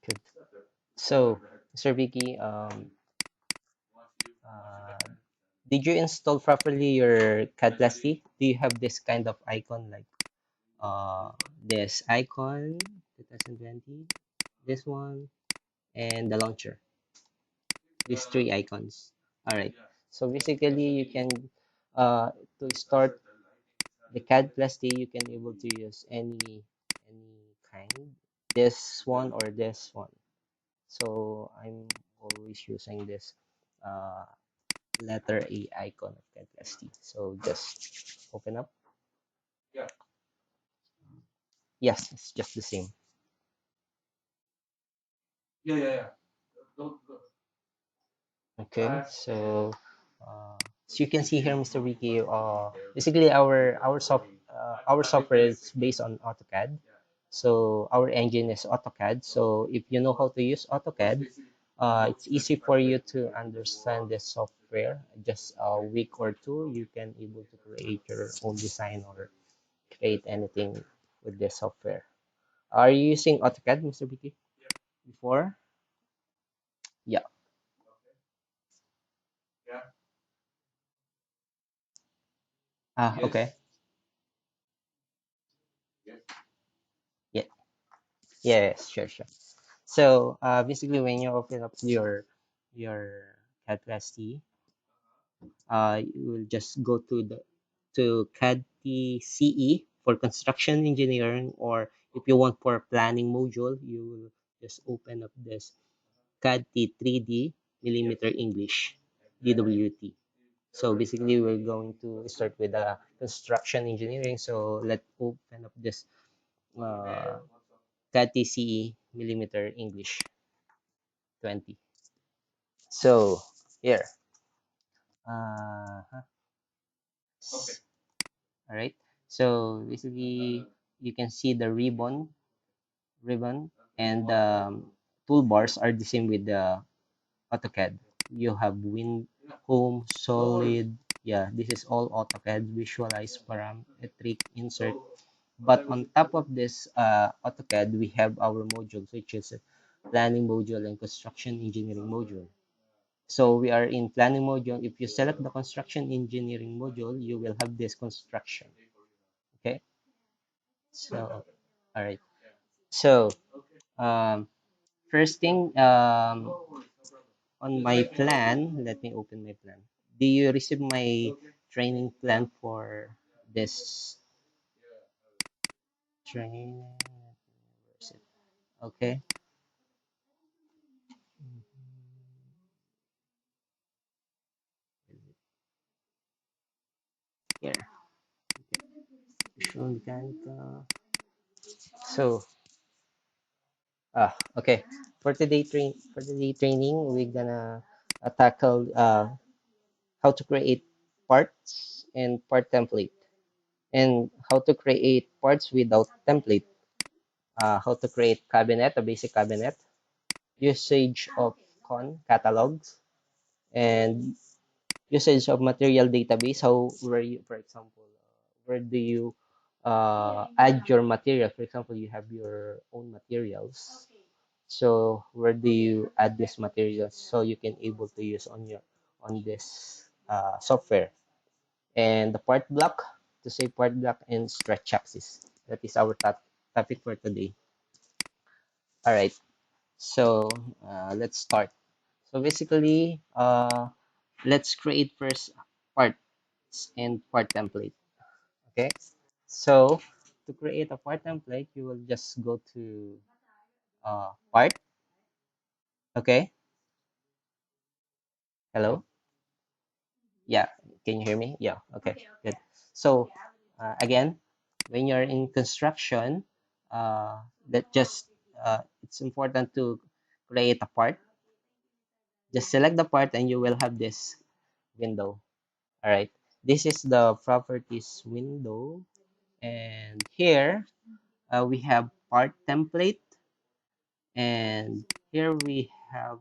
Good. So, Mr. Vicky, uh, did you install properly your CAD Plus D? Do you have this kind of icon like uh, this icon 2020, this one, and the launcher? These three icons. All right. So basically, you can to start the CAD Plus D, you can able to use any kind, this one or this one. So I'm always using this uh, letter A icon of CAD Plus D. So just open up. Yes, it's just the same. Okay, so so you can see here, Mr. Wiki, basically our software is based on AutoCAD. So our engine is AutoCAD. So if you know how to use AutoCAD, it's easy for you to understand this software. Just a week or two, you can able to create your own design or create anything with this software. Are you using AutoCAD, Mr. Wiki, before? Yeah. Ah, okay. Yeah. Yes, sure, sure. So basically, when you open up your CAD+T, you will just go to CAD CE for construction engineering, or if you want for planning module, you will just open up this CAD 3D millimeter English DWT. So basically, we're going to start with construction engineering. So let's open up this uh, CAD CE millimeter English 20. So here, uh, all right. So basically, you can see the ribbon, and toolbars are the same with the AutoCAD. You have Win, Home, Solid. Yeah, this is all AutoCAD. Visualize, Parametric, Insert. But on top of this AutoCAD, we have our modules, which is planning module and construction engineering module. So we are in planning module. If you select the construction engineering module, you will have this construction. Okay. So, all right. So, um, first thing, on my plan, let me open my plan. Do you receive my training plan for this training? Where is it? Okay. Here. Visual mechanical. So, okay. For today training, we're gonna tackle how to create parts and part template, and how to create parts without template, how to create cabinet, a basic cabinet, usage of con catalogs, and usage of material database. How where you, for example, where do you add your material? For example, you have your own materials. So where do you add this material so you can able to use on this software? And the part block, to say part block, and stretch axis. That is our topic for today. All right. So let's start. So basically, let's create first parts and part template. Okay. So to create a part template, you will just go to part. Okay. Hello. Yeah. Can you hear me? Yeah. Okay. Good. So again, when you're in construction, that just it's important to create a part. Just select the part, and you will have this window. All right. This is the properties window, and here we have part template, and here we have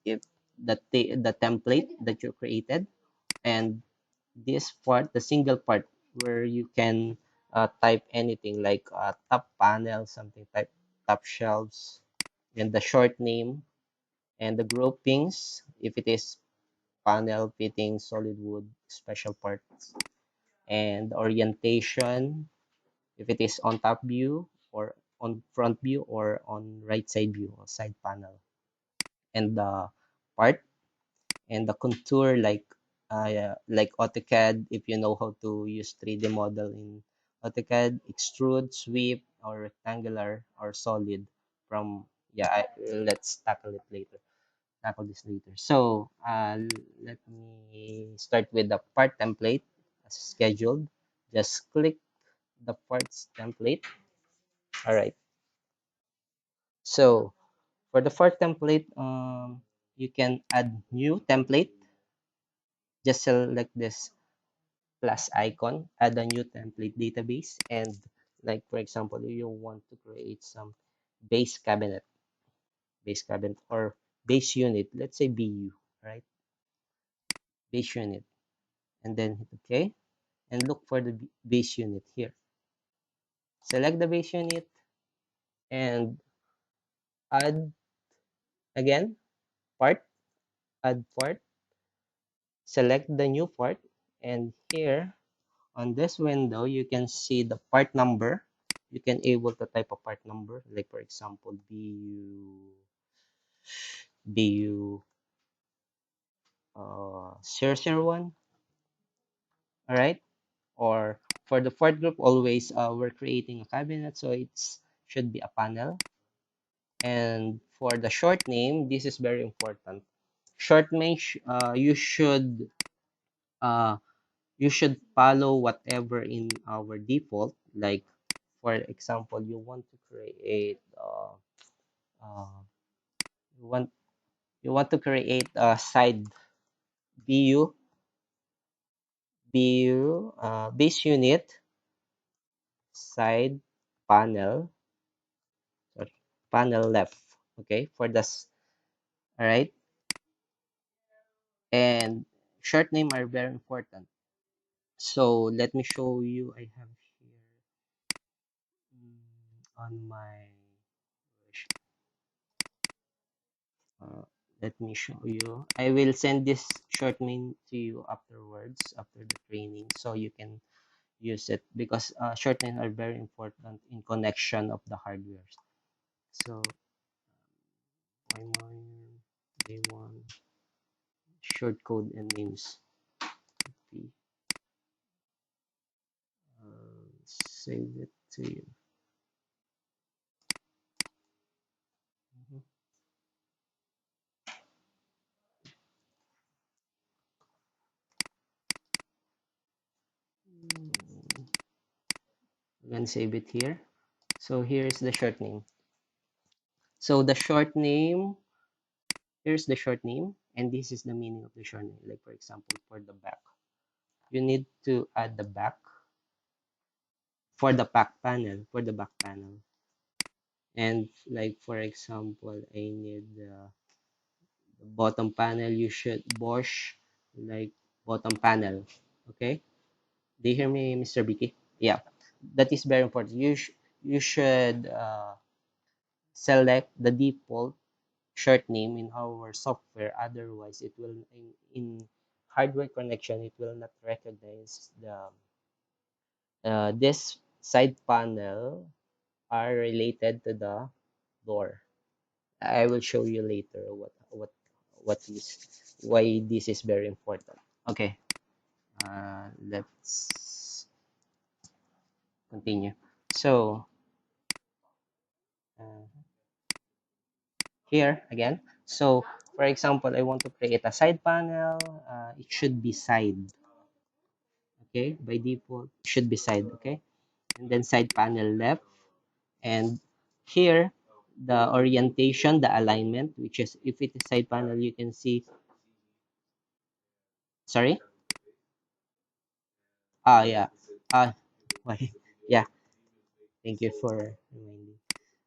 if the template that you created, and this part, the single part where you can type anything like top panel, something type top shelves, and the short name, and the groupings, if it is panel, fitting, solid wood, special parts, and the orientation, if it is on top view or on front view or on right side view or side panel, and the part and the contour like AutoCAD, if you know how to use 3D model in AutoCAD, extrude, sweep, or rectangular or solid from yeah. Let's tackle it later. Tackle this later. So let me start with the part template as scheduled. Just click the parts template. All right. So for the part template, you can add new template. Just select this plus icon, add a new template database, and like for example, you want to create some base cabinet, or base unit. Let's say BU, right? Base unit, and then hit OK, and look for the base unit here. Select the base unit and add again part, add part, select the new part, and here on this window you can see the part number. You can able to type a part number, like for example BU 001. All right, or for the part group, always we're creating a cabinet, so it's should be a panel. And for the short name, this is very important. Short name, uh, you should follow whatever in our default. Like for example, you want to create uh, you want you want to create a side BU base unit side panel, sorry, panel left. Okay, for this. All right, and short name are very important. So let me show you. I have here on my uh, let me show you. I will send this short name to you afterwards after the training, so you can use it because short names are very important in connection of the hardware. So Y1 short code and names. Copy, save it to you. Mhm. I'm gonna save it here. So here's the short name. So the short name, here's the short name, and this is the meaning of the short name. Like for example, for the back, you need to add the back for the back panel. And like for example, I need the bottom panel. You should Bosch like bottom panel. Okay, do you hear me, Mr. Vicky? Yeah, that is very important. You should select the default short name in our software. Otherwise, it will in hardware connection, it will not recognize the this side panel are related to the door. I will show you later what is why this is very important. Okay, let's continue. So uh, here again. So for example, I want to create a side panel. It should be side. Okay, by default, it should be side. Okay, and then side panel left. And here, the orientation, the alignment, which is if it is side panel, you can see. Sorry. Yeah. Why? Yeah. Thank you for reminding.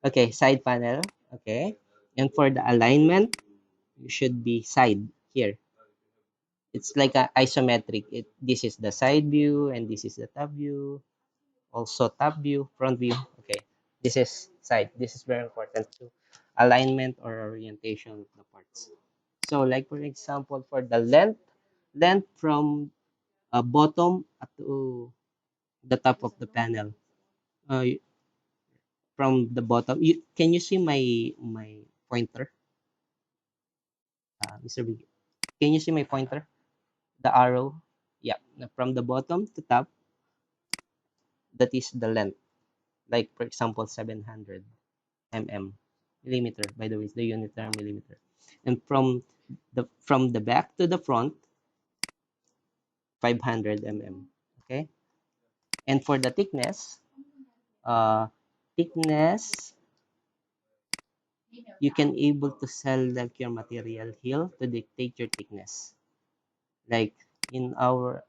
Okay, side panel. Okay, and for the alignment, you should be side here. It's like a isometric. This is the side view and this is the top view. Also top view, front view. Okay, this is side. This is very important too. alignment or orientation of the parts. So like for example, for the length from bottom up to the top of the panel. From the bottom, can you see my pointer, Mr. B? Can you see my pointer? The arrow? Yeah. From the bottom to top, that is the length. Like for example, 700 mm millimeter. By the way, it's the unit are millimeter. And from the back to the front, 500 mm. Okay. And for the thickness, uh, thickness, you can able to select your material here to dictate your thickness. Like in our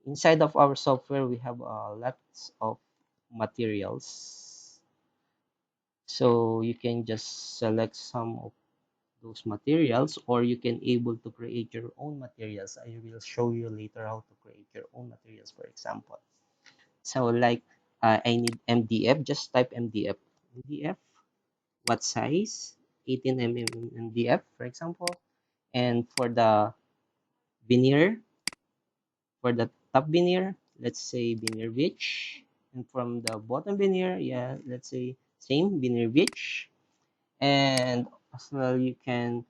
inside of our software, we have lots of materials. So you can just select some of those materials, or you can able to create your own materials. I will show you later how to create your own materials, for example. So like I need MDF, just type MDF. MDF, what size? 18 mm MDF, for example. And for the veneer, for the top veneer, let's say veneer beach. And from the bottom veneer, yeah, let's say same veneer beach. And as well, you can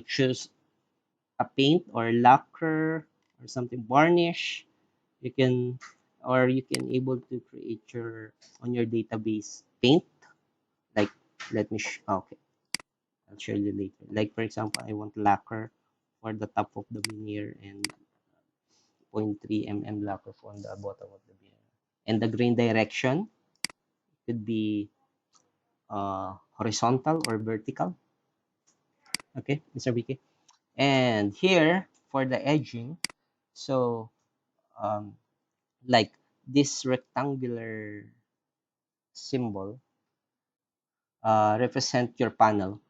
choose a paint or lacquer or something varnish. You can, or you can able to create your on your database paint. Like, let me okay, I'll show you later. Like for example, I want lacquer for the top of the veneer and zero point 0.3 mm lacquer on the bottom of the veneer. And the grain direction could be horizontal or vertical. Okay, Mr. Vicky. And here for the edging, so um, like this rectangular symbol represent your panel.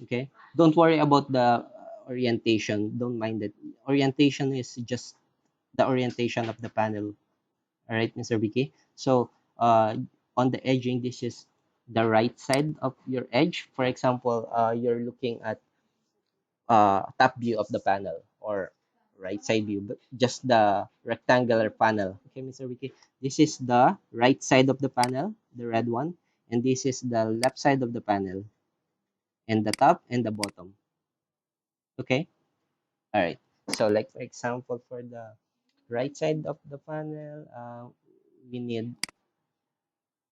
Okay, don't worry about the orientation. Don't mind it. Orientation is just the orientation of the panel. All right, Mr. Vicky. So on the edging, this is the right side of your edge. For example, you're looking at top view of the panel or right side view, but just the rectangular panel. Okay, Mr. Vicky. This is the right side of the panel, the red one, and this is the left side of the panel, and the top and the bottom. Okay. All right. So, like for example, for the right side of the panel, we need.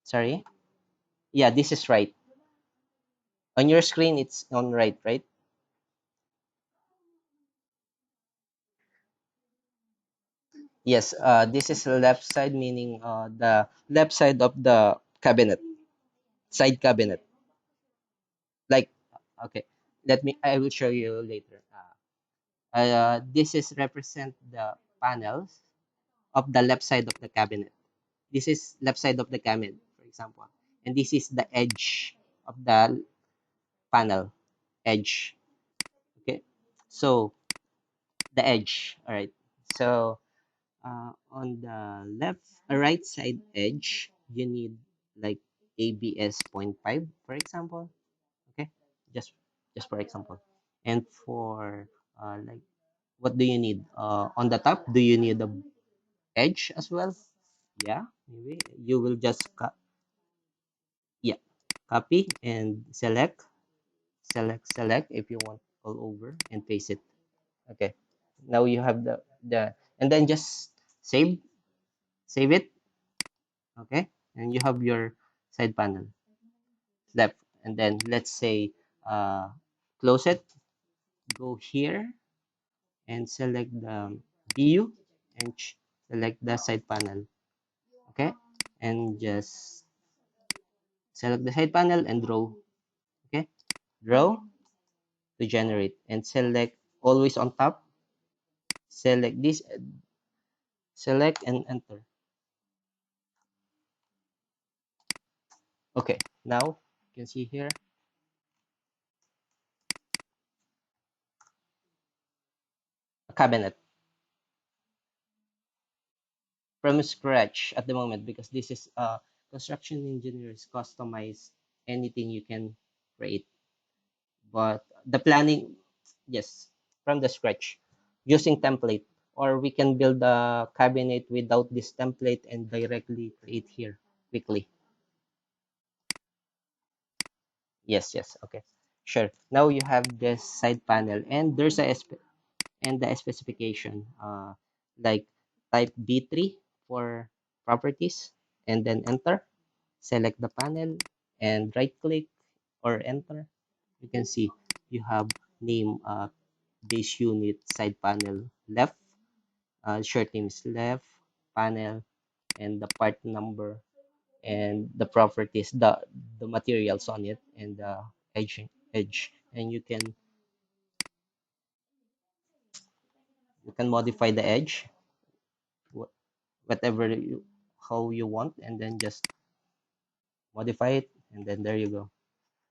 Sorry. Yeah, this is right. On your screen, it's on right, right? Yes. This is left side, meaning the left side of the cabinet, side cabinet. Like, okay, I will show you later. This is represent the panels of the left side of the cabinet. This is left side of the cabinet, for example. And this is the edge of the panel, edge. Okay. So, the edge. All right. So, on the right side edge, you need like ABS point 0.5, for example. Okay. Just, just for example. And for like what do you need? On the top, do you need the edge as well? Yeah, maybe you will just yeah, copy and select if you want all over and paste it. Okay. Now you have the and then just save it. Okay, and you have your side panel left. And then let's say uh, close it. Go here and select the view and select the side panel. Okay, and just select the side panel and draw. Okay, draw to generate and select always on top. Select this, select and enter. Okay, now you can see here a cabinet from scratch at the moment because this is construction engineers customized anything you can create. But the planning, yes, from the scratch, using template, or we can build a cabinet without this template and directly create here quickly. Yes, yes, okay, sure. Now you have this side panel, and there's and the specification, like type B3 for properties, and then enter. Select the panel and right click or enter. You can see you have name, base unit side panel left, short name is left panel, and the part number and the properties, the materials on it, and the edge, and you can modify the edge, wh- whatever you how you want, and then just modify it, and then there you go.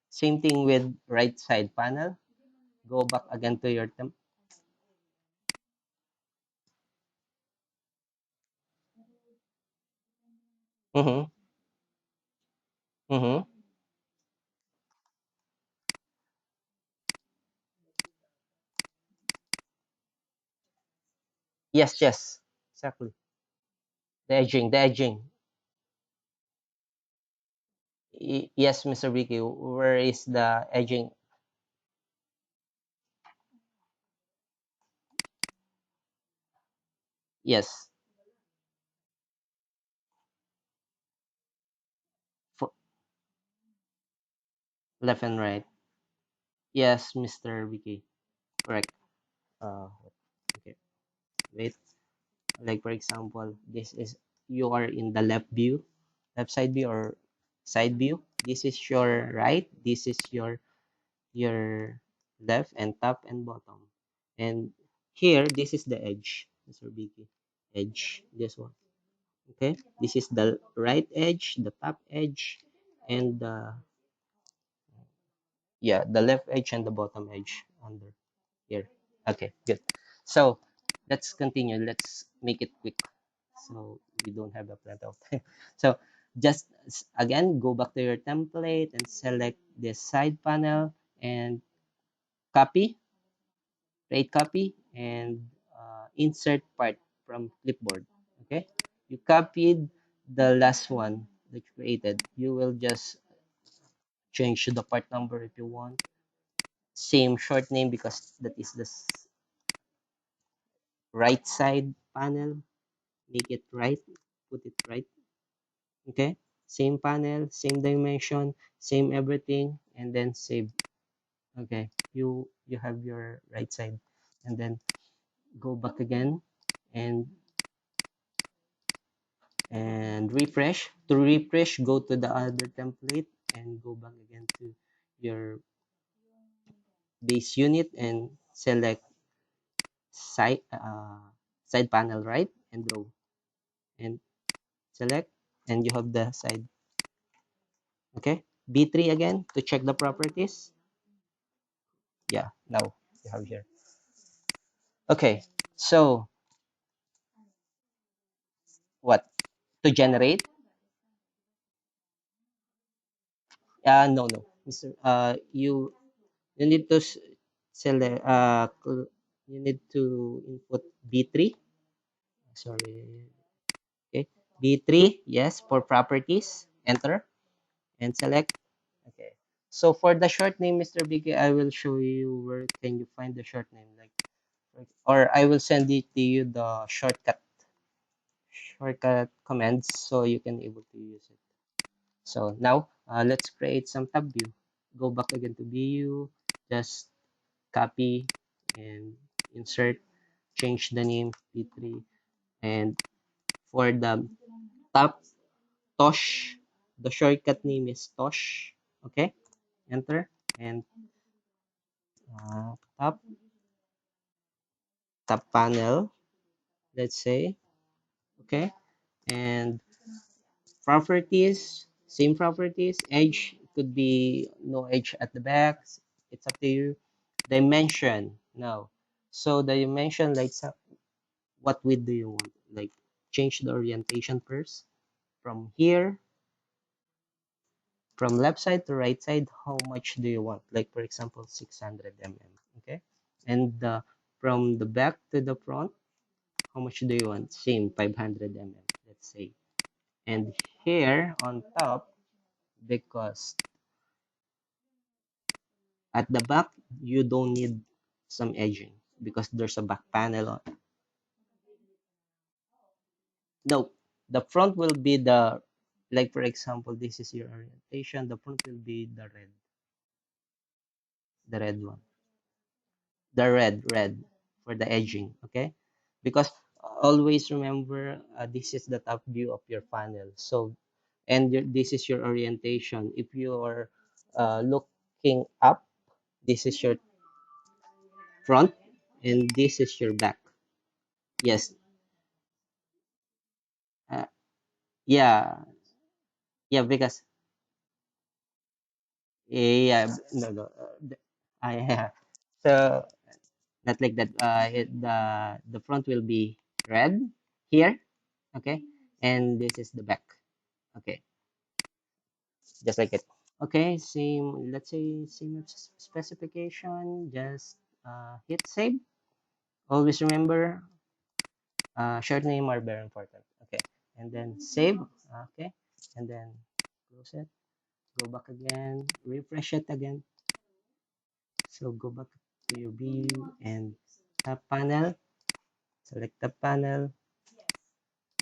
Same thing with right side panel. Go back again to your mm-hmm, mm-hmm. Yes, yes, exactly. The edging. Yes, Mr. Vicky, where is the edging? Yes, for left and right. Yes, Mr. Vicky, correct. Okay, wait. Like for example, this is you are in the left side view or side view. This is your right. This is your left and top and bottom. And here, this is the edge, Mr. Vicky. Edge, this one. Okay, this is the right edge, the top edge, and the yeah, the left edge and the bottom edge under here. Okay, good. So let's continue. Let's make it quick so we don't have a plenty of time. So just again, go back to your template and select the side panel and copy, create copy, and insert part from clipboard. Okay, you copied the last one that you created. You will just change the part number if you want. Same short name because that is the right side panel. Make it right, put it right. Okay, same panel, same dimension, same everything, and then save. Okay, you have your right side, and then go back again and refresh. To refresh, go to the other template and go back again to your base unit and select side side panel right and row and select, and you have the side. Okay, B3 again to check the properties. Yeah, now you have here. Okay, so what to generate? No, no, Mr. You need to select. You need to input B3. Sorry. Okay, B3. Yes, for properties. Enter and select. Okay. So for the short name, Mr. Biggie, I will show you where can you find the short name, like, or I will send it to you the shortcut commands so you can able to use it. So now let's create some tab view. Go back again to view, just copy and insert, change the name P3, and for the top Tosh, the shortcut name is Tosh. Okay, enter and top panel. Let's say okay, and properties, same properties. Edge could be no edge at the back. It's up to you. Dimension now. So the dimension, like what width do you want? Like change the orientation first from here From left side to right side, how much do you want? Like for example, 600 mm. Okay. And from the back to the front, how much do you want? Same 500 mm, let's say. And here on top, because at the back, you don't need some edging because there's a back panel on. No, the front will be like for example, this is your orientation. The front will be the red one, the red for the edging. Okay, because always remember this is the top view of your panel. So, and this is your orientation. If you are looking up, this is your front, and this is your back. Yes, uh, yeah, yeah, because yeah, no, no, I so not like that. The front will be red here, okay, and this is the back, okay, just like it. Okay, same. Let's say same specification. Just hit save. Always remember, short name are very important. Okay, and then save. Okay, and then close it. Go back again. Refresh it again. So go back to your view and tap panel. Select the panel,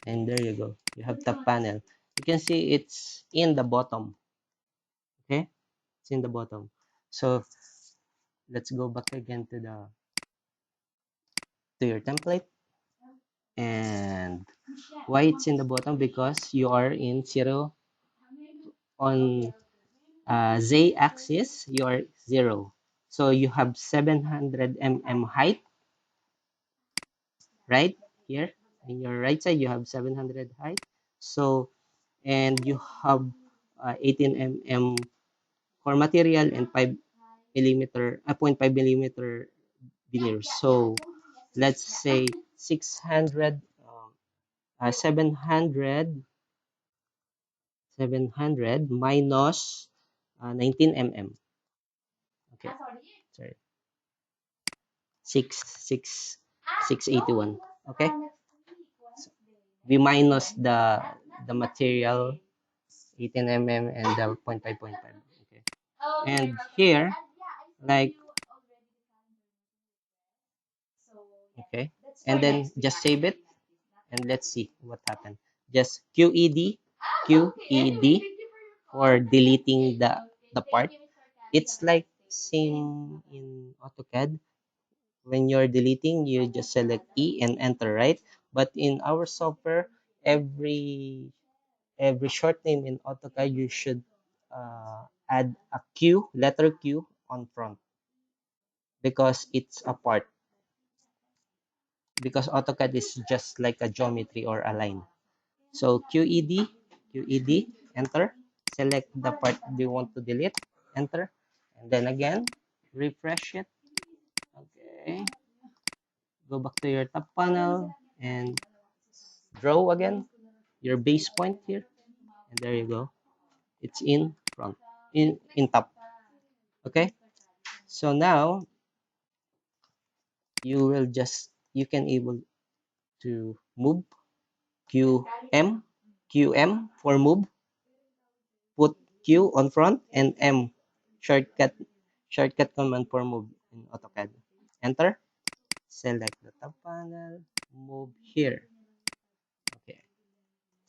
and there you go. You have the panel. You can see it's in the bottom. Okay, it's in the bottom. So let's go back again to your template. And why it's in the bottom? Because you are in zero on z axis. You are zero. So you have 700 mm height right here. In your right side, you have 700 height. So and you have 18 mm core material and 5 millimeter, 0.5 millimeter veneer. So let's say 600, 700 minus 19 mm. Okay, sorry, 681. Okay, we minus the material 18 mm and the 0.5. Okay, and here like okay, and then just save it and let's see what happened. Just QED for deleting the part. It's like same in AutoCAD. When you're deleting, you just select E and enter, right? But in our software, every short name in AutoCAD, you should add a Q, letter Q on front because it's a part. Because AutoCAD is just like a geometry or a line. So QED, enter. Select the part you want to delete, enter. And then again, refresh it. Okay. Go back to your top panel and draw again your base point here. And there you go. It's in front, in top. Okay. So now you can able to move QM, QM for move, put Q on front and M shortcut command for move in AutoCAD. Enter, select the top panel, move here. Okay,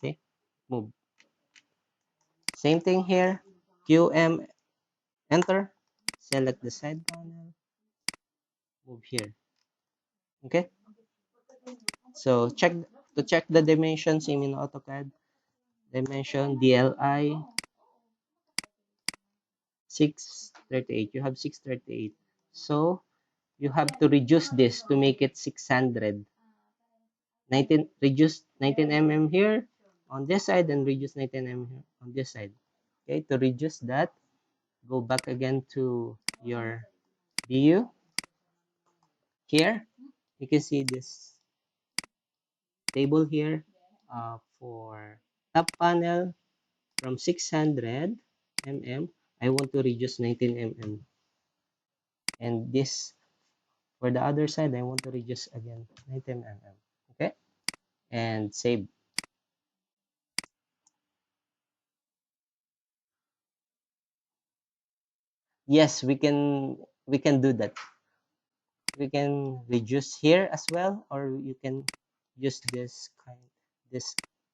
see, move. Same thing here. QM, enter, select the side panel, move here. Okay, so check the dimension, same in AutoCAD. Dimension DLI 638. You have 638. So you have to reduce this to make it 600. 19 reduce 19 mm here on this side and reduce 19 mm here on this side. Okay, to reduce that, go back again to your view. Here you can see this table here for top panel from 600. mm. I want to reduce 19 mm. And this, for the other side, I want to reduce again 19 mm. Okay? And save. Yes, we can do that. We can reduce here as well, or you can use this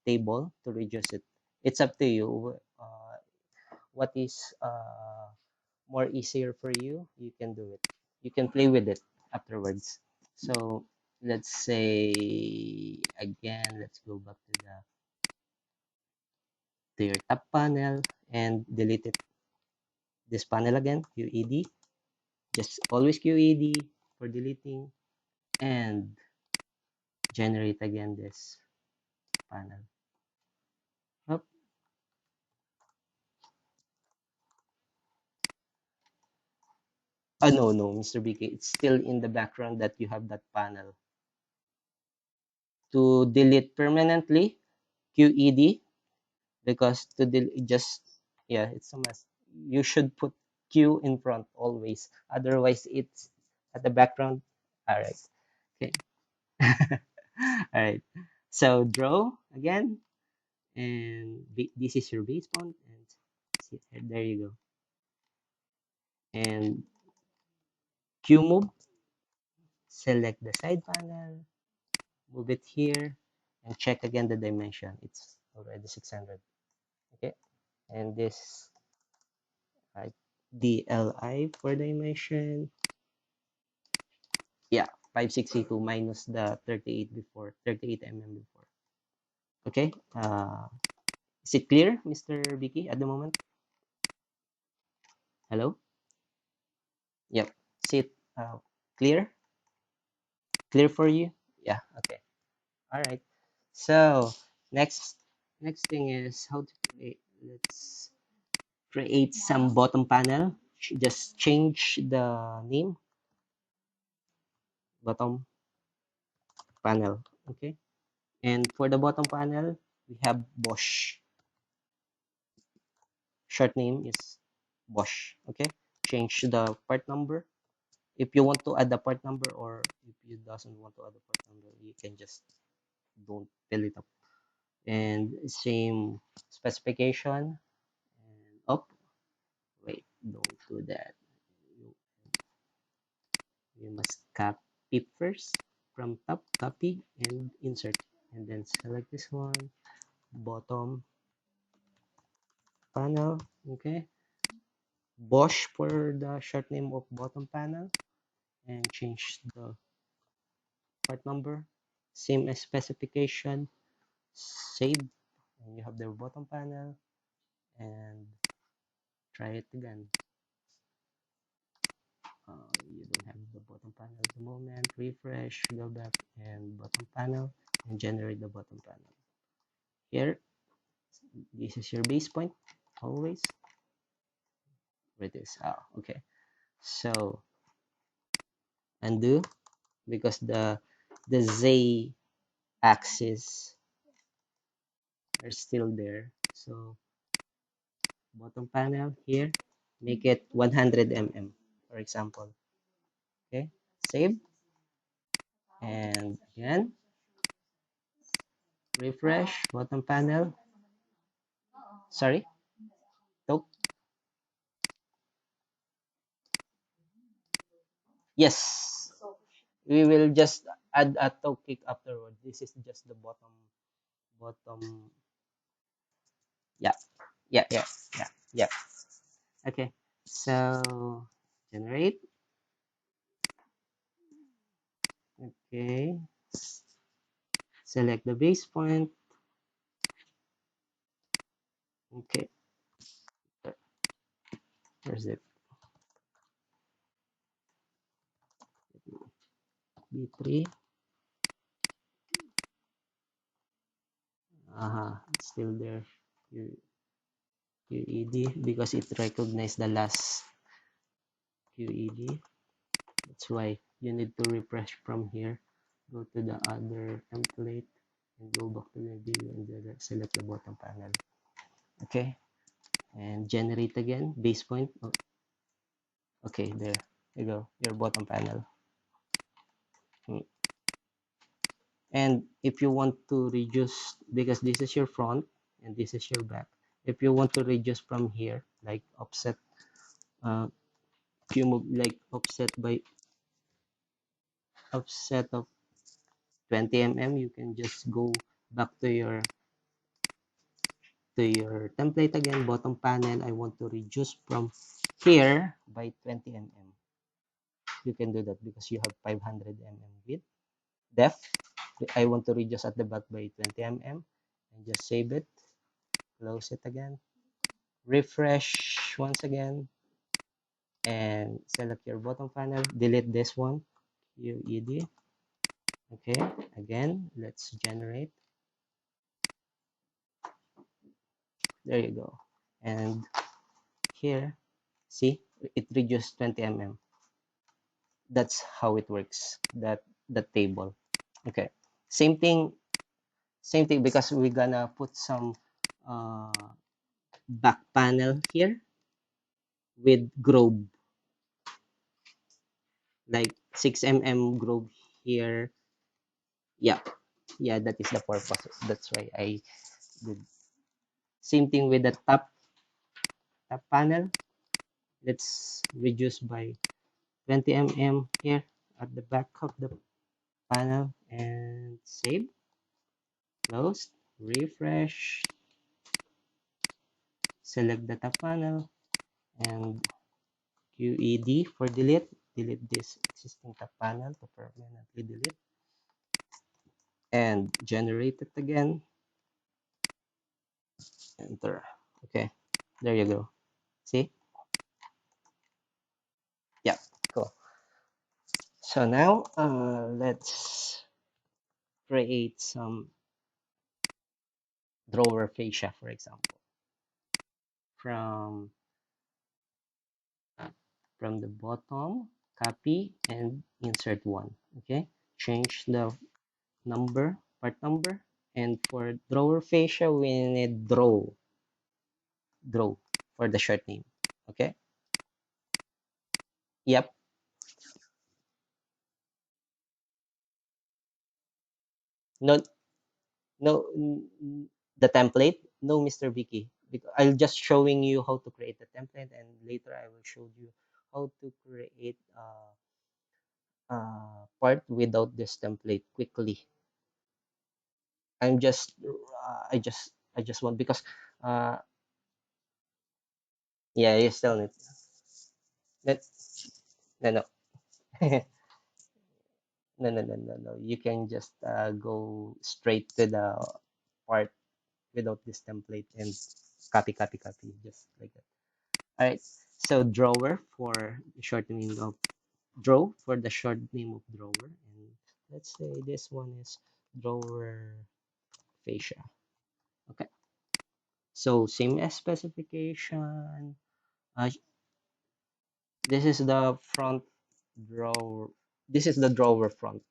table to reduce it. It's up to you. What is more easier for you, you can do it. You can play with it afterwards. So let's say again, let's go back to the to your top panel and delete it. This panel again, QED. Just always QED for deleting and generate again this panel. Oh, no, Mr. BK. It's still in the background that you have that panel. To delete permanently, QED, because to just, yeah, it's a must. You should put Q in front always. Otherwise, it's at the background. All right. Okay. All right. So draw again, and this is your base font, and see, there you go. And Q move, select the side panel, move it here, and check again the dimension. It's already 600. Okay, and this uh, DLI for dimension, yeah, 562 minus the 38 before, 38 before. Okay, is it clear, Mr. Vicky, at the moment? Hello? Yep. Is it clear? Clear for you? Yeah, okay. All right. So next next thing is how to create. Let's create some bottom panel. Just change the name, bottom panel. Okay. And for the bottom panel, we have Bosch. Short name is Bosch. Okay. Change the part number. If you want to add the part number, or if you doesn't want to add the part number, you can just don't fill it up. And same specification. And up. Wait, don't do that. You, you must copy first from top, copy and insert, and then select this one, bottom panel. Okay, Bosch for the short name of bottom panel, and change the part number, same as specification, save, and you have the bottom panel, and try it again. You don't have the bottom panel at the moment. Refresh, go back, and bottom panel, and generate the bottom panel. Here, this is your base point, always. Where it is. Okay. So undo, because the Z axis are still there. So bottom panel here, make it 100 mm, for example. Okay. Save, and again refresh bottom panel. Sorry, top. Yes, we will just add a toe kick afterward. This is just the bottom. Yeah, yeah. Okay, so generate. Okay, select the base point. Okay, where's it? B3. It's still there. QED, because it recognized the last QED. That's why you need to refresh from here. Go to the other template and go back to the view, and then select the bottom panel. Okay, and generate again base point. Oh, okay, there you go, your bottom panel. Mm. And if you want to reduce, because this is your front and this is your back, if you want to reduce from here, like offset, uh, if you move like offset of 20 mm, you can just go back to your template again, bottom panel. I want to reduce from here by 20 mm. You can do that because you have 500 mm width depth. I want to reduce at the back by 20 mm, and just save it, close it again, refresh once again, and select your bottom panel, delete this one, QED. Okay, again, let's generate. There you go. And here, see, it reduced 20 mm. That's how it works, that table. Okay, same thing, because we're gonna put some uh, back panel here with groove, like 6 mm groove here. Yeah, yeah, that is the purpose. That's why I did. Same thing with the top panel. Let's reduce by 20 mm here at the back of the panel, and save, close, refresh, select the top panel, and QED for delete. Delete this existing top panel to permanently delete, and generate it again. Enter. Okay, there you go. See? Yeah, cool. So now let's create some drawer fascia, for example, from from the bottom, copy and insert one. Okay, change the part number, and for drawer fascia, we need draw for the short name. Okay. Yep. No, no, the template. No, Mr. Vicky. Because I'll just showing you how to create the template, and later I will show you how to create part without this template quickly. I'm just, I just want, because, uh, yeah, you still need. That, no, no, no. You can just go straight to the part without this template and copy, just like that. All right. So drawer for the short name of drawer, and let's say this one is drawer fascia. Okay. So same as specification. Uh, this is the front drawer. This is the drawer front.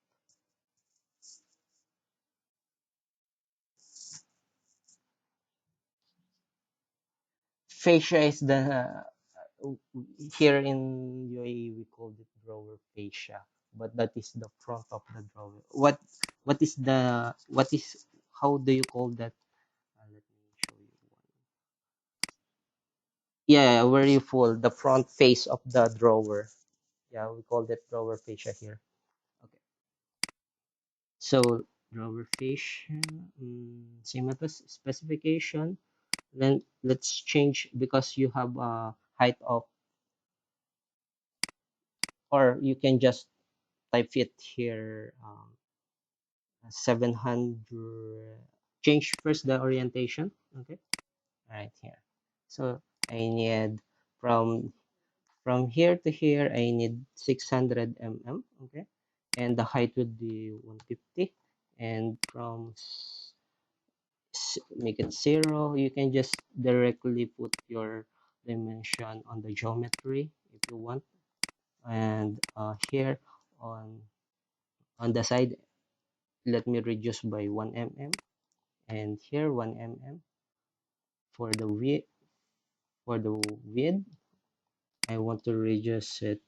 Fascia is the here in UAE we call it drawer fascia, but that is the front of the drawer. What is the what is how do you call that? Let me show you one. Yeah, where you fold the front face of the drawer. Yeah, we call that drawer fascia here. Okay, so drawer fascia, same as specification. Then let's change, because you have a height of, or you can just type it here, 700. Change first the orientation. Okay, right here. So I need from here to here, I need 600 mm. Okay, and the height would be 150, and from make it 0. You can just directly put your dimension on the geometry if you want, and here on the side, let me reduce by 1 mm, and here 1 mm for the width, For the width, I want to reduce it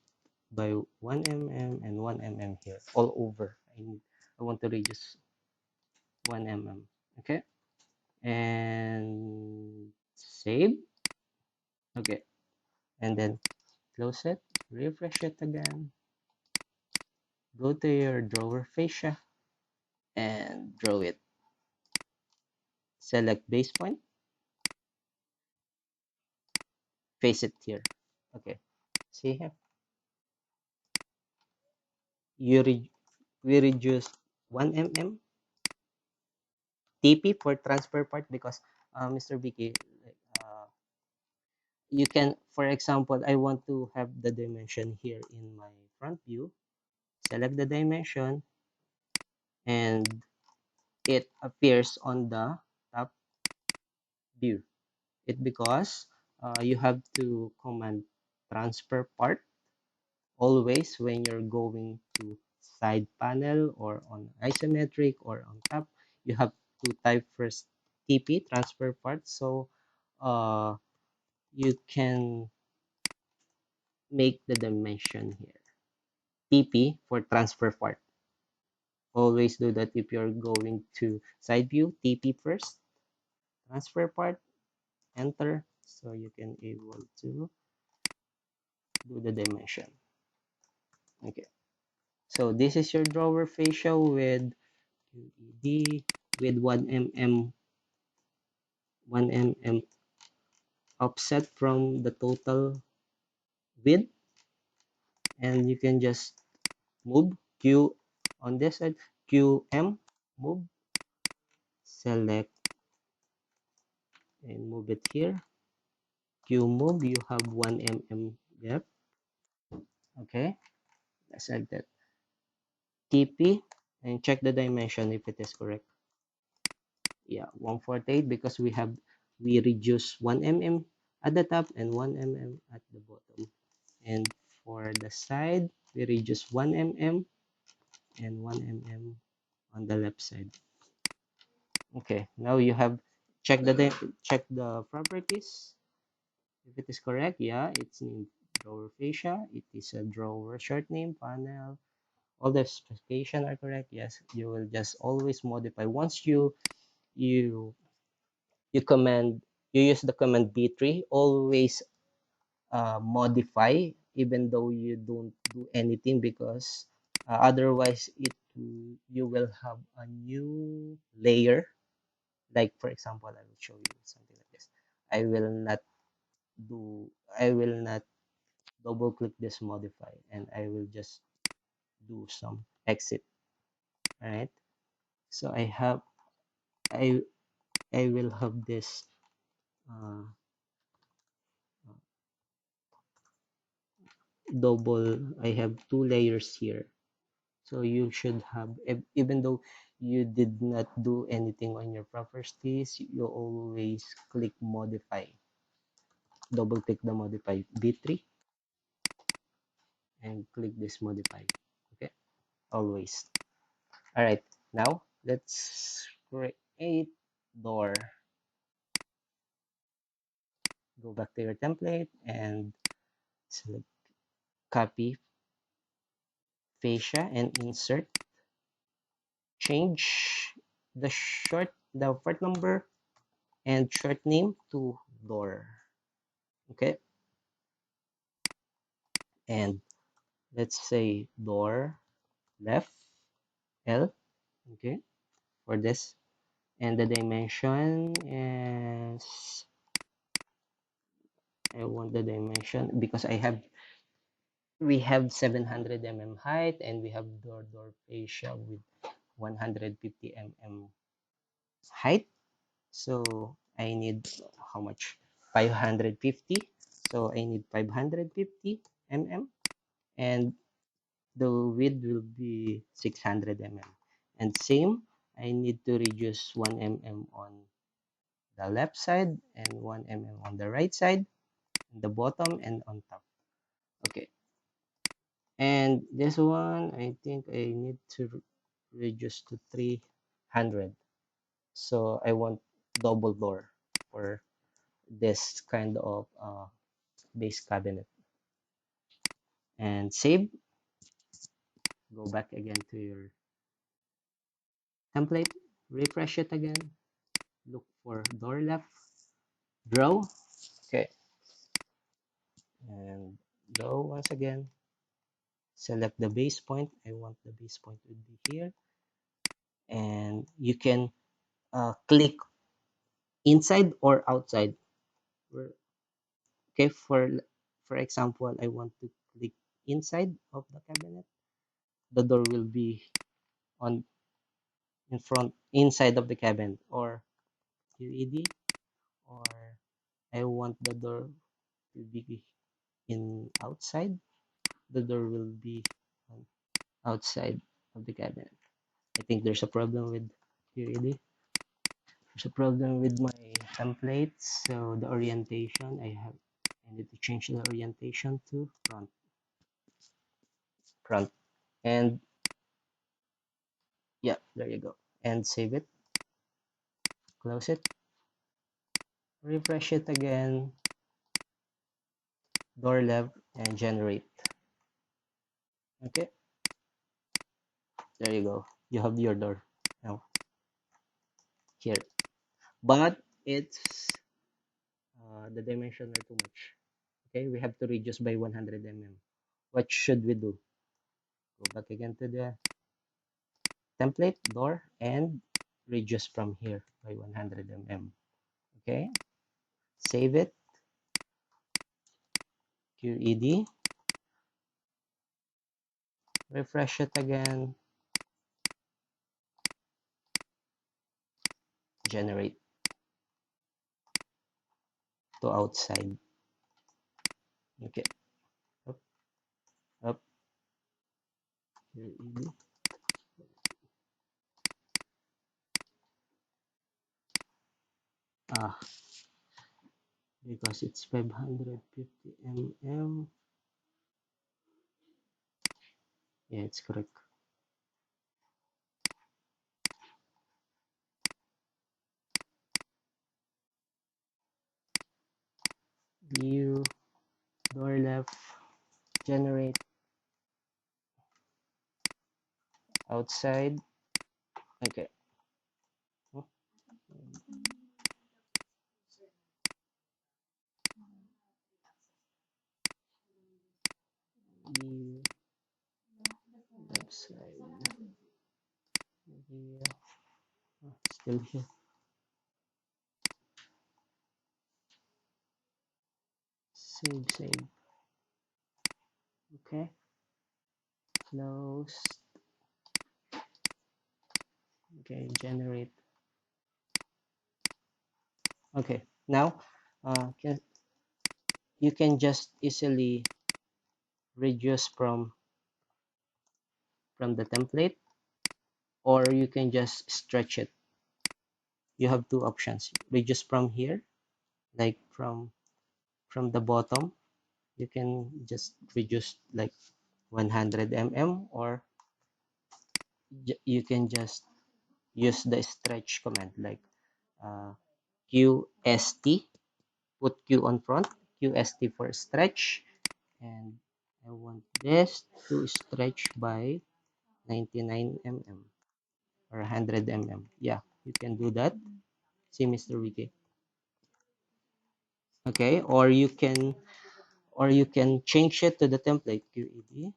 by 1 mm and 1 mm here all over. I want to reduce 1 mm. Okay, and save. Okay, and then close it, refresh it again, go to your drawer fascia and draw it. Select base point, face it here. Okay, see here, you we reduce 1 mm TP for transfer part because Mr. Vicky, like, you can, for example, I want to have the dimension here in my front view. Select the dimension and it appears on the top view. It because you have to command transfer part always when you're going to side panel or on isometric or on top. You have to type first TP transfer part, so uh, you can make the dimension here. TP for transfer part. Always do that if you're going to side view. TP first, transfer part, enter, so you can able to do the dimension. Okay, so this is your drawer fascia with QED with 1 mm offset from the total width, and you can just move Q on this side, QM, move, select and move it here. Q move, you have 1 mm gap. Okay, select that. TP and check the dimension if it is correct. Yeah, 148 because we reduce 1 mm at the top and 1 mm at the bottom. And for the side, we reduce 1 mm and 1 mm on the left side. Okay, now you have check the properties. If it is correct, yeah, it's named drawer fascia. It is a drawer short name panel. All the specification are correct. Yes, you will just always modify once you you command you use the command b3. Always modify even though you don't do anything because otherwise you will have a new layer. Like for example, I will show you something like this. I will not I will not double click this modify and I will just do some exit. All right, so I I will have this uh, double. I have two layers here. So you should have, even though you did not do anything on your properties, you always click modify. Double click the modify B3 and click this modify. Okay, always. All right, now let's create door. Go back to your template and select copy fascia and insert. Change the part number and short name to door. Okay, and let's say door left L. Okay, for this, and the dimension is, I want the dimension because we have 700 mm height and we have door fascia with 150 mm height. So I need how much? 550. So I need 550 mm and the width will be 600 mm. And same, I need to reduce 1 mm on the left side and 1 mm on the right side, the bottom and on top. Okay. And this one, I think I need to reduce to 300. So I want double door for this kind of base cabinet. And save. Go back again to your template, refresh it again, look for door left, draw, okay, and draw once again, select the base point. I want the base point would be here, and you can click inside or outside. Okay, for example, I want to click inside of the cabinet. The door will be on in front inside of the cabinet, or QED, or I want the door to be in outside. The door will be on outside of the cabinet. I think there's a problem with QED. There's a problem with my templates. So the orientation, I need to change the orientation to front. And yeah, there you go. And save it, close it, refresh it again, door left, and generate. Okay, there you go. You have your door now here. But it's the dimension are too much. Okay, we have to reduce by 100 mm. What should we do? Go back again to the template, door, and reduce from here by 100 mm. Okay, save it, QED, refresh it again, generate to outside. Okay, up, up, QED. Ah, because it's 550 mm. Yeah, it's correct. View, door left, generate, outside. Okay. View, left side. View. Oh, still here. Save. Okay. Close. Okay, generate. Okay. Now, you can just easily reduce from the template, or you can just stretch it. You have two options. Reduce from here, like from the bottom. You can just reduce like 100 mm, or you can just use the stretch command, like uh, QST, put Q on front, QST for stretch, and I want this to stretch by 99 mm or 100 mm. Yeah, you can do that. See, Mr. Wiki. Okay, or you can change it to the template QED.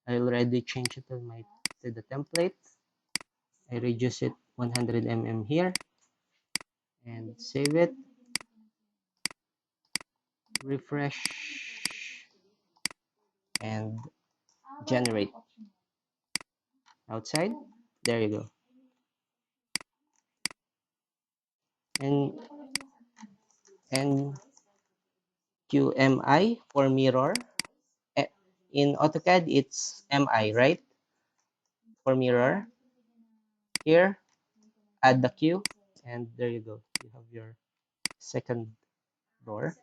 I already changed it to the template. I reduce it 100 mm here and save it. Refresh and generate outside. There you go. And QMI for mirror. Eh, In AutoCAD, it's MI, right? For mirror. Here, add the Q, and there you go. You have your second door.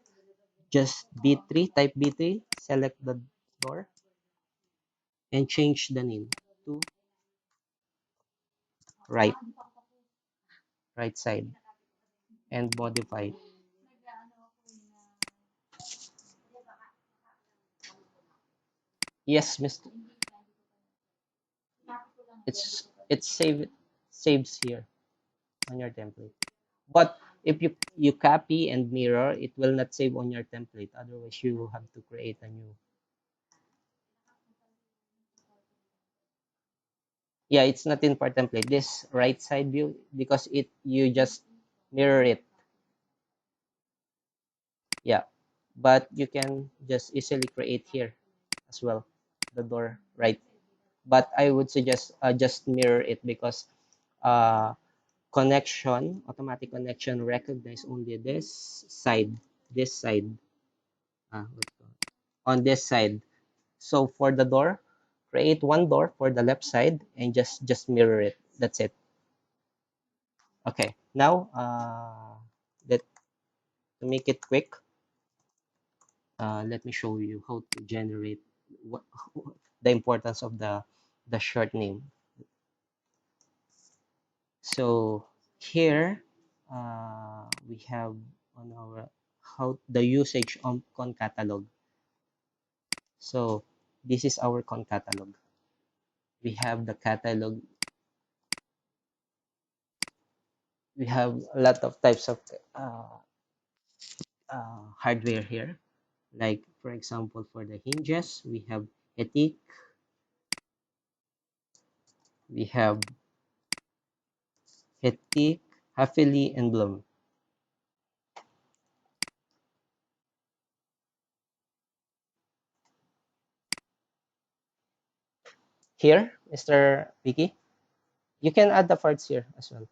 Just B3, type B3, select the door, and change the name to right, right side, and modify. Yes, Mr. It's saves here on your template. But if you copy and mirror, it will not save on your template. Otherwise, you have to create a new. Yeah, it's not in part template. This right side view because it you just mirror it. Yeah, but you can just easily create here as well, the door right. But I would suggest just mirror it because uh, automatic connection recognize only this side, what's called, on this side. So for the door, create one door for the left side and just mirror it. That's it. Okay. Now, let to make it quick, let me show you how to generate what, the importance of the short name. So here we have on our how the usage on con catalog. So this is our con catalog. We have the catalog. We have a lot of types of hardware here. Like for example, for the hinges, we have Etik, we have Etik, Hafele, and Bloom. Here, Mr. Vicky, you can add the parts here as well.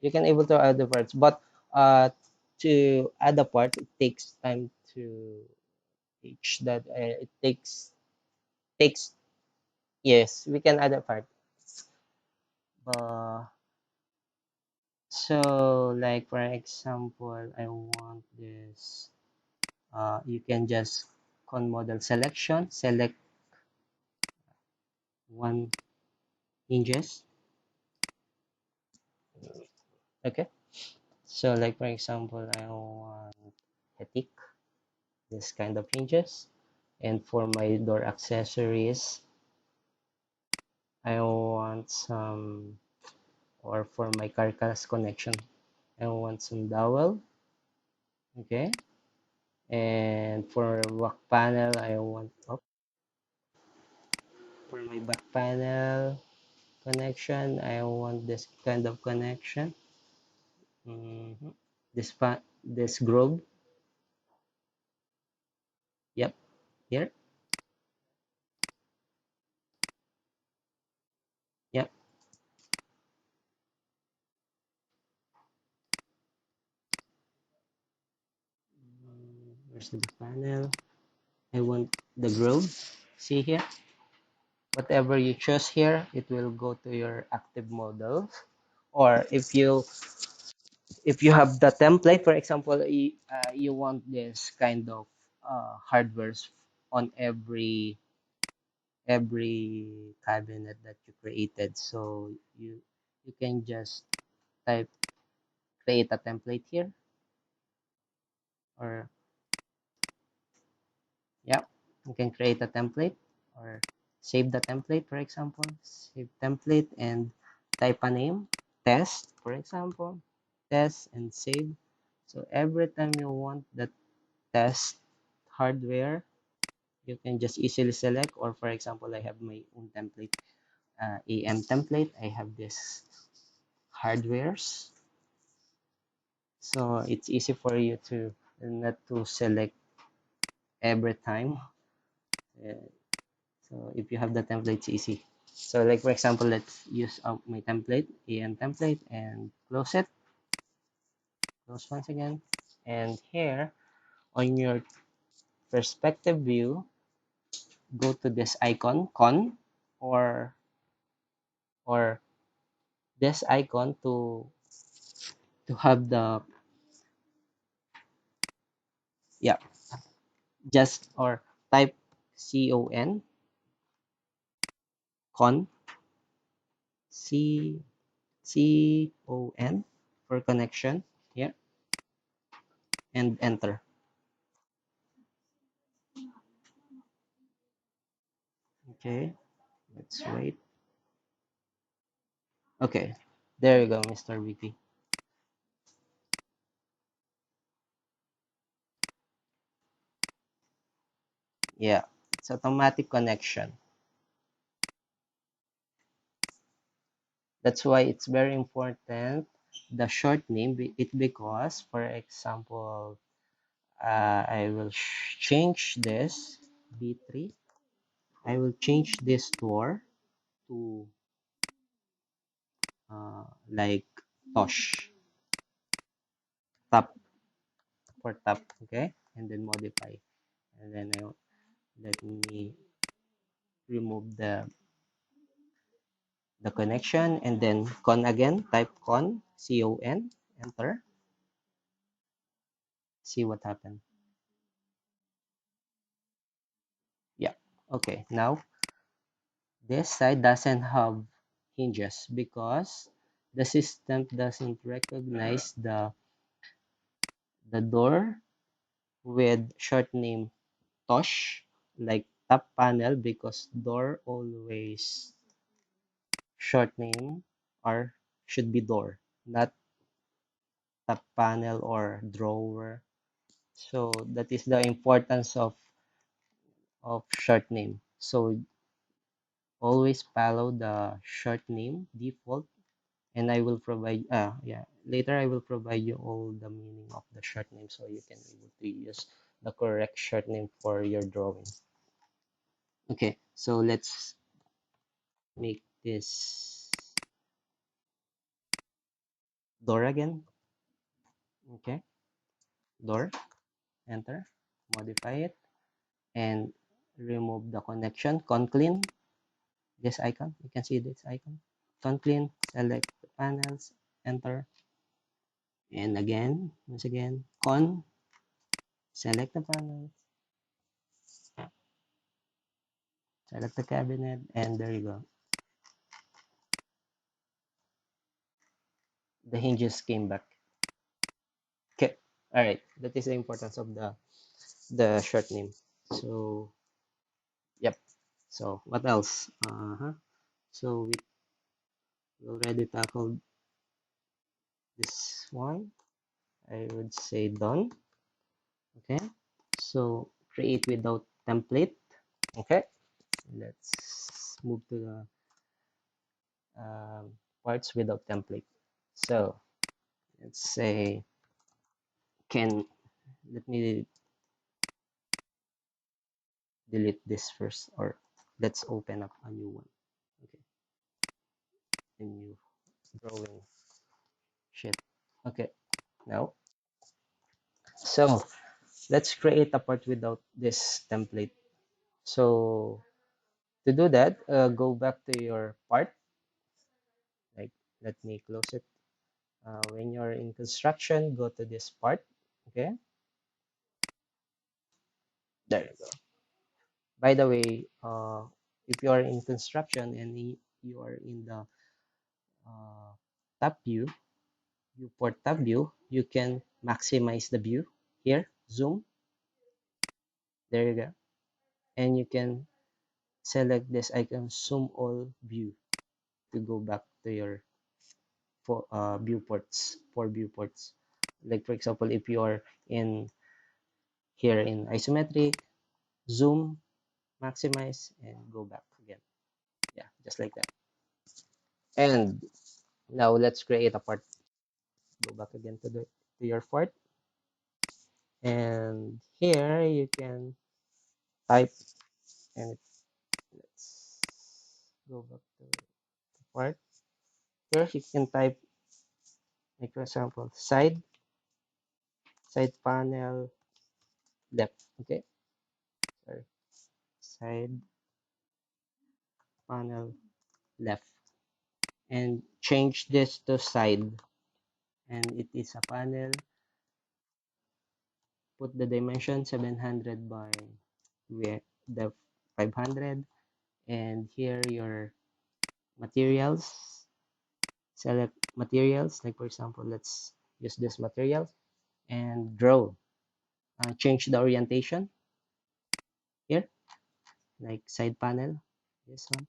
You can able to add the parts, but to add the parts, it takes time to teach that. It takes yes, we can add a part. So like for example, I want this. You can just con model selection, select one hinges. Okay. So like for example, I want a tick, this kind of hinges. And for my door accessories, I want some, or for my carcass connection, I want some dowel. Okay. And for back panel, I want, for my back panel connection, I want this kind of connection. Mhm. This groove. Yep, here. Yep. Where's the panel? I want the groove. See here? Whatever you choose here, it will go to your active model. Or if you have the template, for example, you want this kind of hardwares on every cabinet that you created. So you can just type create a template here, or yeah, you can create a template or save the template, for example, save template and type a name, test, for example, test and save. So every time you want the test hardware, you can just easily select, or for example, I have my own template, AM template. I have this hardwares. So it's easy for you to not to select every time. Uh, So if you have the template, it's easy. So like for example, let's use my template, AM template, and close once again. And here on your perspective view, go to this icon, con, or or this icon to have the yeah, just or type con C con for connection here and enter. Okay, let's wait. Okay, there you go, Mr. Vicky. Yeah, it's automatic connection. That's why it's very important the short name. It because, for example, I will change this B3. I will change this door to like Tosh top for top. Okay, and then modify, and then let me remove the connection, and then con again. Type con, enter. See what happened. Yeah. Okay. Now this side doesn't have hinges because the system doesn't recognize the door with short name Tosh like top panel because door always short name or should be door, not top panel or drawer. So that is the importance of short name. So always follow the short name default, and I will provide yeah, later I will provide you all the meaning of the short name so you can able to use the correct short name for your drawing. Okay, so let's make this door again. Okay, door, enter, modify it, and remove the connection. Conclean this icon. You can see this icon. Conclean, select the panels, enter, and again, once again, select the panel, select the cabinet, and there you go. The hinges came back. Okay, all right. That is the importance of the short name. So, yep. So, what else? So we already tackled this one. I would say done. Okay. So, create without template. Okay. Let's move to the parts without template. So, let's say can let me delete this first, or let's open up a new one. Okay, a new drawing sheet. Okay, now so let's create a part without this template. So to do that, go back to your part. Like, let me close it. When you're in construction, go to this part. Okay, there you go. By the way, if you are in construction and you are in the uh, top view, viewport tab view, you can maximize the view here, zoom, there you go. And you can select this icon, zoom all view, to go back to your viewports. Like for example, if you are in here in isometric, zoom, maximize, and go back again. Yeah, just like that. And now let's create a part. Go back again to your part. And here you can type, and let's go back to the part. Here you can type, like for example, side panel left. Okay, sorry, side panel left, and change this to side, and it is a panel. Put the dimension 700 by the 500, and here your materials. Select materials, like for example, let's use this material and draw. Change the orientation here, like side panel. this one,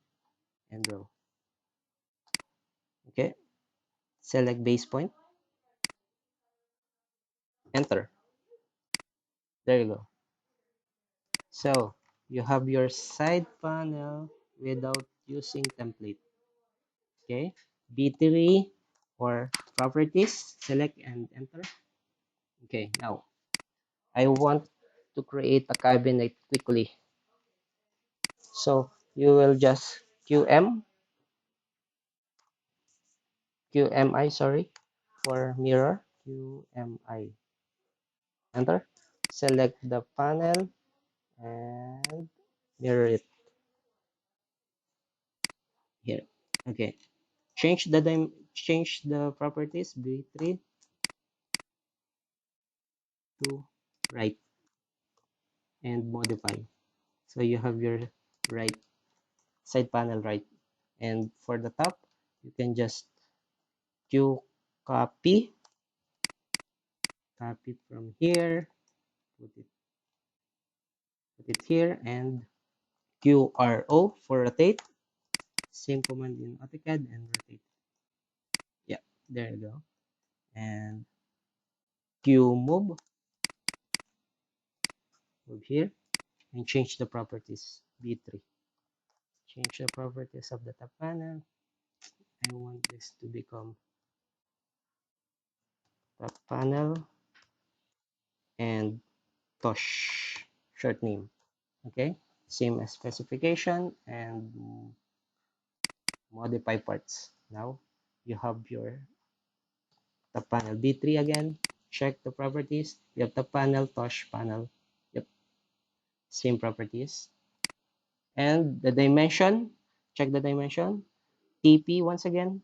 and row. Okay, select base point, enter. There you go. So you have your side panel without using template. Okay, B3 or properties, select and enter. Okay, now I want to create a cabinet quickly. So you will just QMI, sorry, for mirror, QMI, enter. Select the panel and mirror it here. Okay, change the properties B3 to right and modify. So you have your right side panel right. And for the top, you can just Q copy, copy from here, put it here, and QRO for rotate. Same command in AutoCAD and rotate. Yeah, there you go. And Q move here, and change the properties B3. Change the properties of the top panel. I want this to become top panel and Tosh short name. Okay, same as specification and modify parts. Now you have your top panel B3 again. Check the properties. You have top panel, Tosh panel. Yep, same properties. And the dimension, check the dimension. TP once again.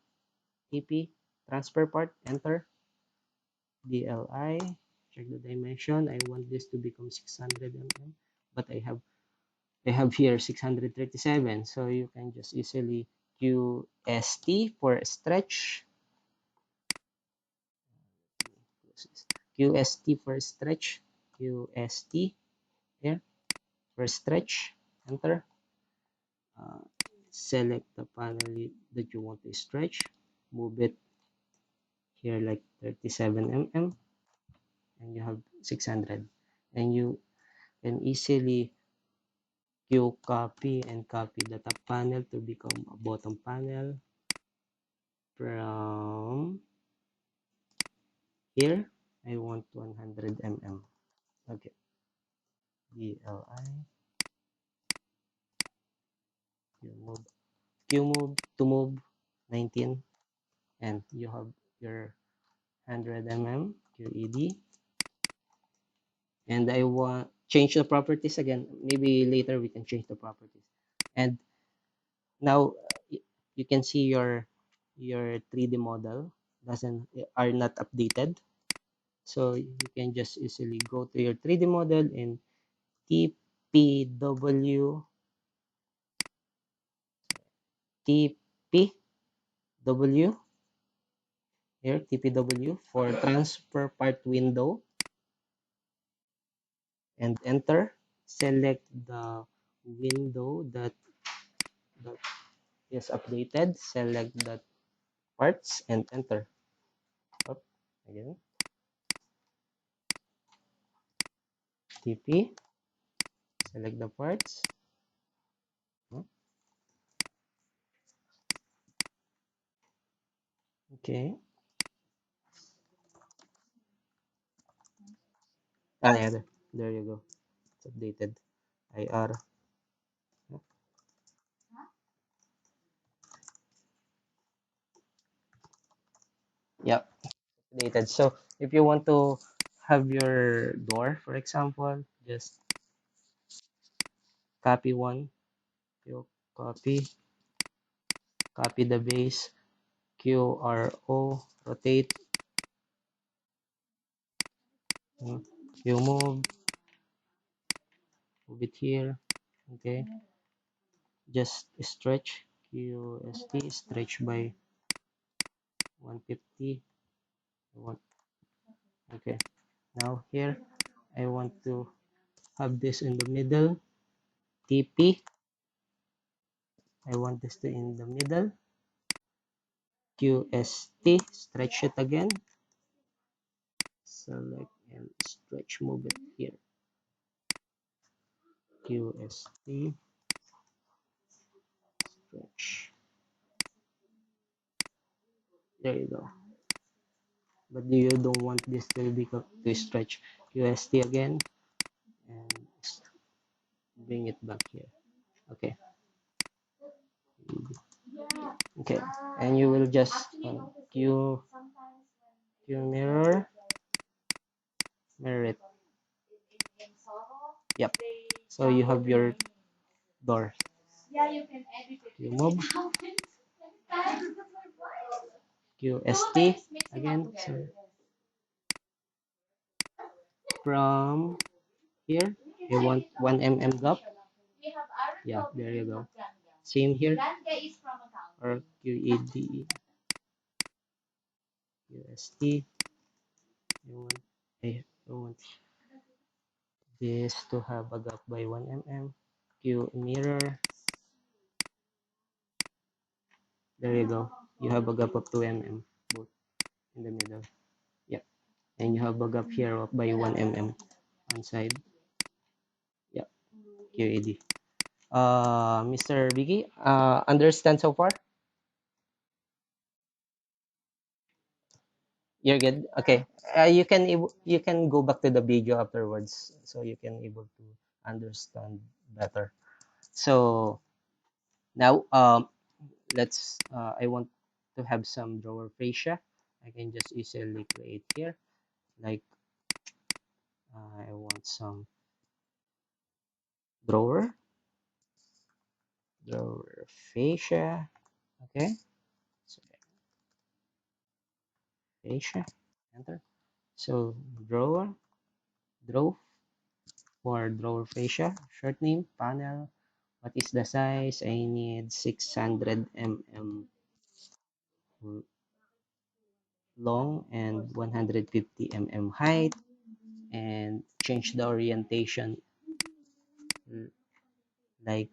TP transfer part, enter. DLI, check the dimension. I want this to become 600 mm, but I have here 637, so you can just easily QST for stretch. QST for stretch. QST here for stretch. Enter. Uh, Select the panel that you want to stretch. Move it here like 37 mm, and you have 600. And you can easily Q copy and copy the top panel to become a bottom panel from here. I want 100 mm. Okay, DLI, Q move to move 19, and you have your 100 mm QED. And I want change the properties again. Maybe later we can change the properties. And now you can see your 3D model doesn't are not updated. So you can just easily go to your 3D model in TPW TPW here, TPW for transfer part window, and enter. Select the window that is updated. Select the parts and enter. Up again. TP. Select the parts. Okay. Yeah, there you go. It's updated. IR. Yep, updated. So if you want to have your door, for example, just copy one. You copy the base, QRO, rotate, you move it here. Okay, just stretch, QST, stretch by 150. Okay, now here I want to have this in the middle, TP, I want this to in the middle. QST, stretch it again. Select and stretch, move it here. QST, stretch. There you go. But you don't want this to be to stretch. QST again and bring it back here. Okay. Okay. And you will just mirror, mirror it. Yep. So you have your door. You move QST again. So from here, you want 1 mm gap. Yeah, there you go. Same here. Or QED, UST. You want this to have a gap by 1 mm. Q mirror. There you go. You have a gap of 2 mm, both in the middle. Yep. And you have a gap here of by 1 mm on side. Yep. QED. Mr. Biggie, understand so far? You're good. Okay. You can go back to the video afterwards, so you can able to understand better. So now, let's. I want to have some drawer fascia. I can just easily create here. Like I want some drawer, drawer fascia. Okay. So fascia. Enter. So draw for drawer fascia. Short name panel. What is the size? I need 600 mm long and 150 mm height, and change the orientation like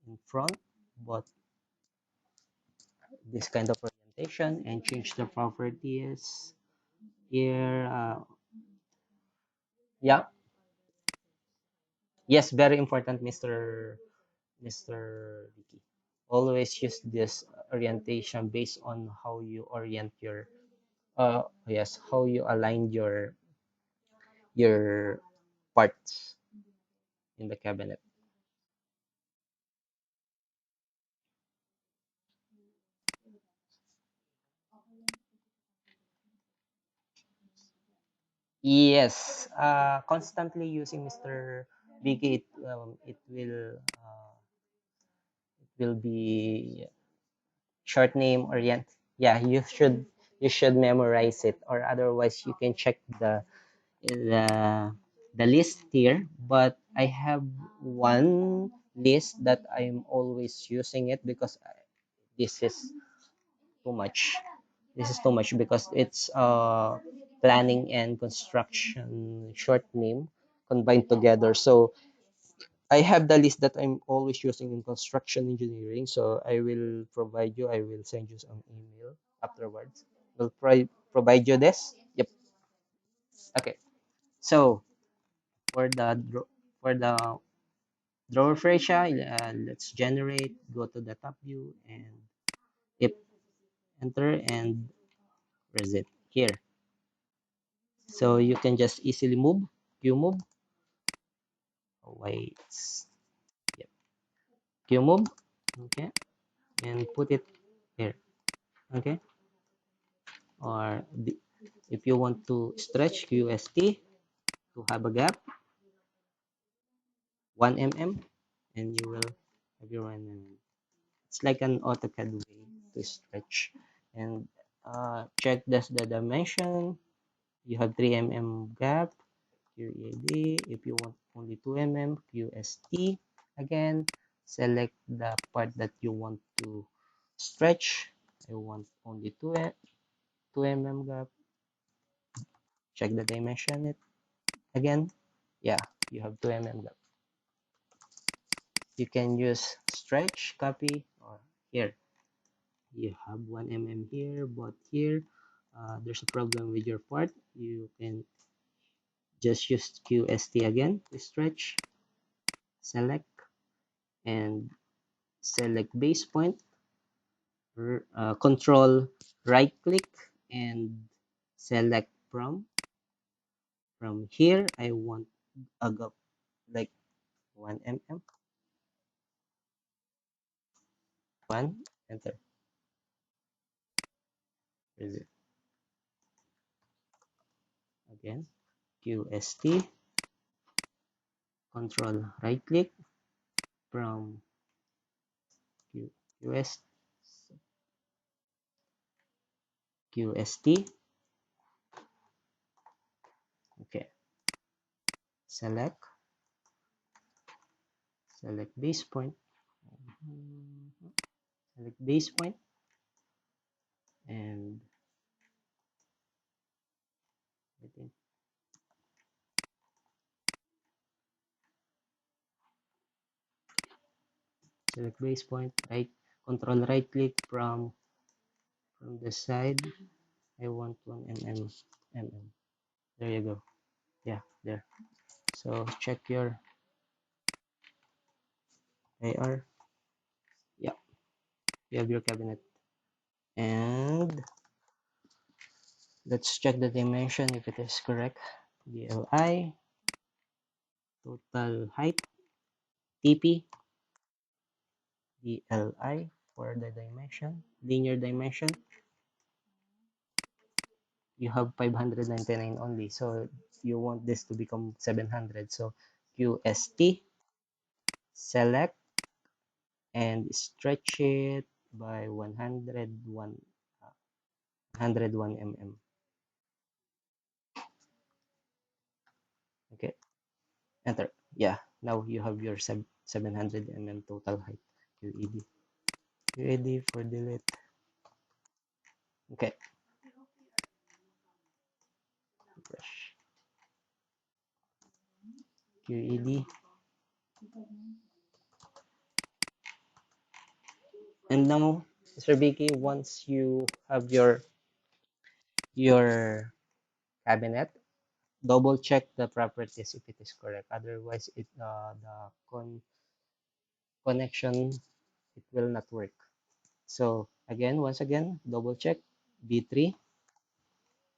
in front, but this kind of orientation, and change the properties here. Yeah, yes, very important, Mr. Vicky. Always use this orientation based on how you orient your yes, how you align your parts in the cabinet. Yes, constantly using Mr. Biggie, it will be short name orient. Yeah, you should memorize it, or otherwise you can check the the list here. But I have one list that I'm always using it because this is too much. This is too much because it's planning and construction short name combined together. So I have the list that I'm always using in construction engineering. So I will send you some email afterwards. Will provide you this. Yep. Okay. So for for the drawer fascia, let's generate. Go to the top view and hit enter, and where's it? Here. So you can just easily move. You move. Oh, wait. Yep. You move. Okay. And put it here. Okay. Or if you want to stretch QST to have a gap 1 mm, and you will have your 1 mm. It's like an AutoCAD way to stretch. And check the dimension. You have 3 mm gap QED. If you want only 2 mm QST, again select the part that you want to stretch. I want only 2 mm gap. Check the dimension it again. Yeah, you have 2 mm gap. You can use stretch, copy, or here. You have 1 mm here, but here, there's a problem with your part. You can just use QST again to stretch, select, and select base point, control right click, and select from here. I want a gap like 1 mm, 1, enter. Is it again? QST, control right click from Q, QS, QST, okay, select, select base point, select base point, and I think select base point, right, control right click from the side. I want 1 mm. There you go. Yeah, there. So check your AR. Yeah, you have your cabinet. And let's check the dimension if it is correct. DLI, total height, TP, DLI for the dimension, linear dimension. You have 599 only, so you want this to become 700. So QST, select, and stretch it by 101, 101 mm. Okay, enter. Yeah, now you have your 700 mm total height. QED. QED for delete. Okay, brush. QED. And now, Mr. Vicky, once you have your cabinet, double check the properties if it is correct. Otherwise, the connection, it will not work. So again, once again, double check B3.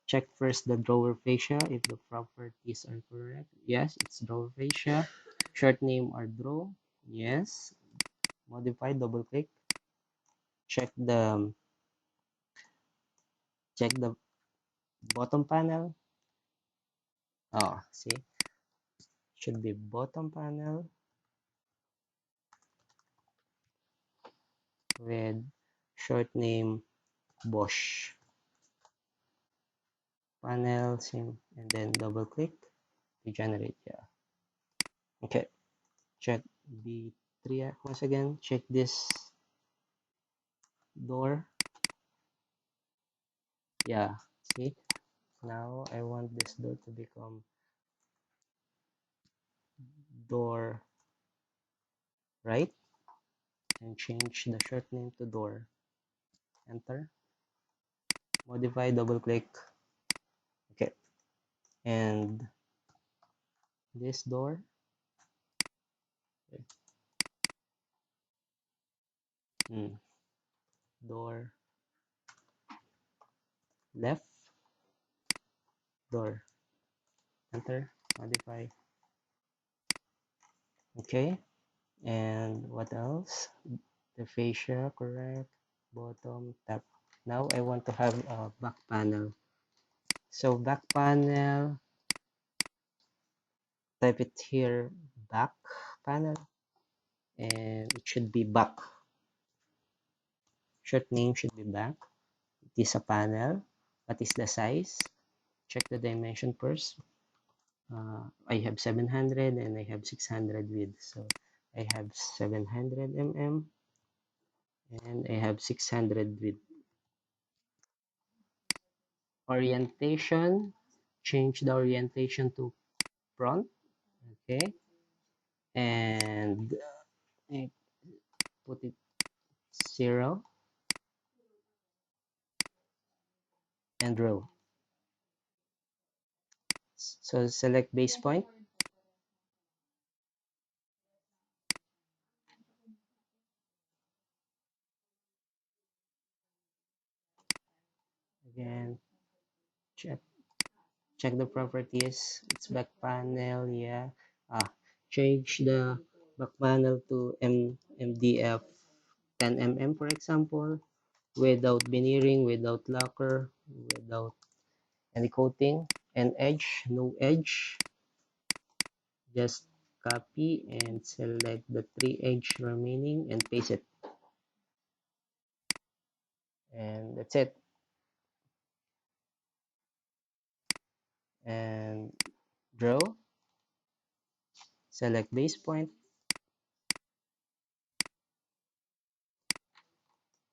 Check first the drawer fascia if the properties are correct. Yes, it's drawer fascia. Short name or draw. Yes. Modify, double click. Check the bottom panel. Oh, see, should be bottom panel with short name Bosch. Panel sim, and then double click to generate. Yeah. Okay. Check B3 once again. Check this door. Yeah. See, now I want this door to become door right, and change the short name to door. Enter. Modify, double click. Okay. And this door. Hmm, door left, door. Enter. Modify. Okay. And what else? The fascia, correct. Bottom, top. Now I want to have a back panel. So back panel, type it here, back panel, and it should be back. Short name should be back. It is a panel. What is the size? Check the dimension first. I have 700 and I have 600 width. So I have 700 mm and I have 600 width. Orientation, change the orientation to front. Okay. And and put it 0 and row. So select base point. Again, check check the properties. It's back panel, yeah. Ah, change the back panel to MDF 10 mm, for example, without veneering, without lacquer, without any coating, and edge, no edge. Just copy and select the 3 edge remaining and paste it. And that's it. And draw, select base point.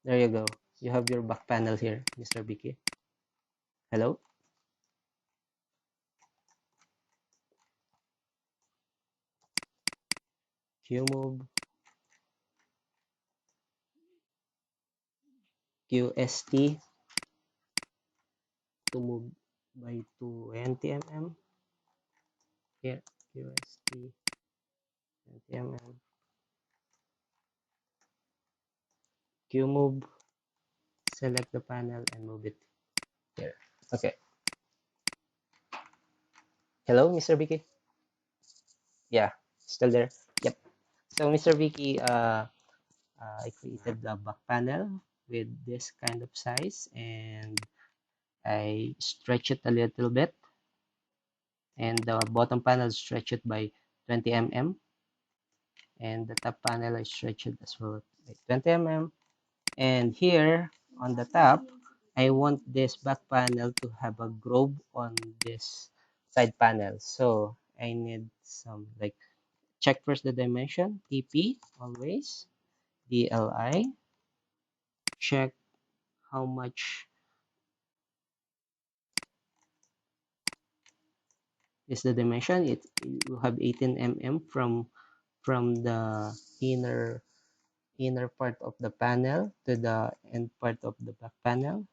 There you go. You have your back panel here, Mr. Vicky. Hello? QMove, QST to move by 20 mm. Here, QST 20 mm. QMove, select the panel and move it here. Okay. Hello, Mr. Vicky? Yeah, still there? Yep. So, Mr. Vicky, I created the back panel with this kind of size, and I stretch it a little bit, and the bottom panel stretch it by 20 mm, and the top panel I stretch it as well by 20 mm. And here on the top, I want this back panel to have a groove on this side panel. So I need some, like, check first the dimension, TP always, DLI, check how much is the dimension. It you have 18 mm from the inner part of the panel to the end part of the back panel.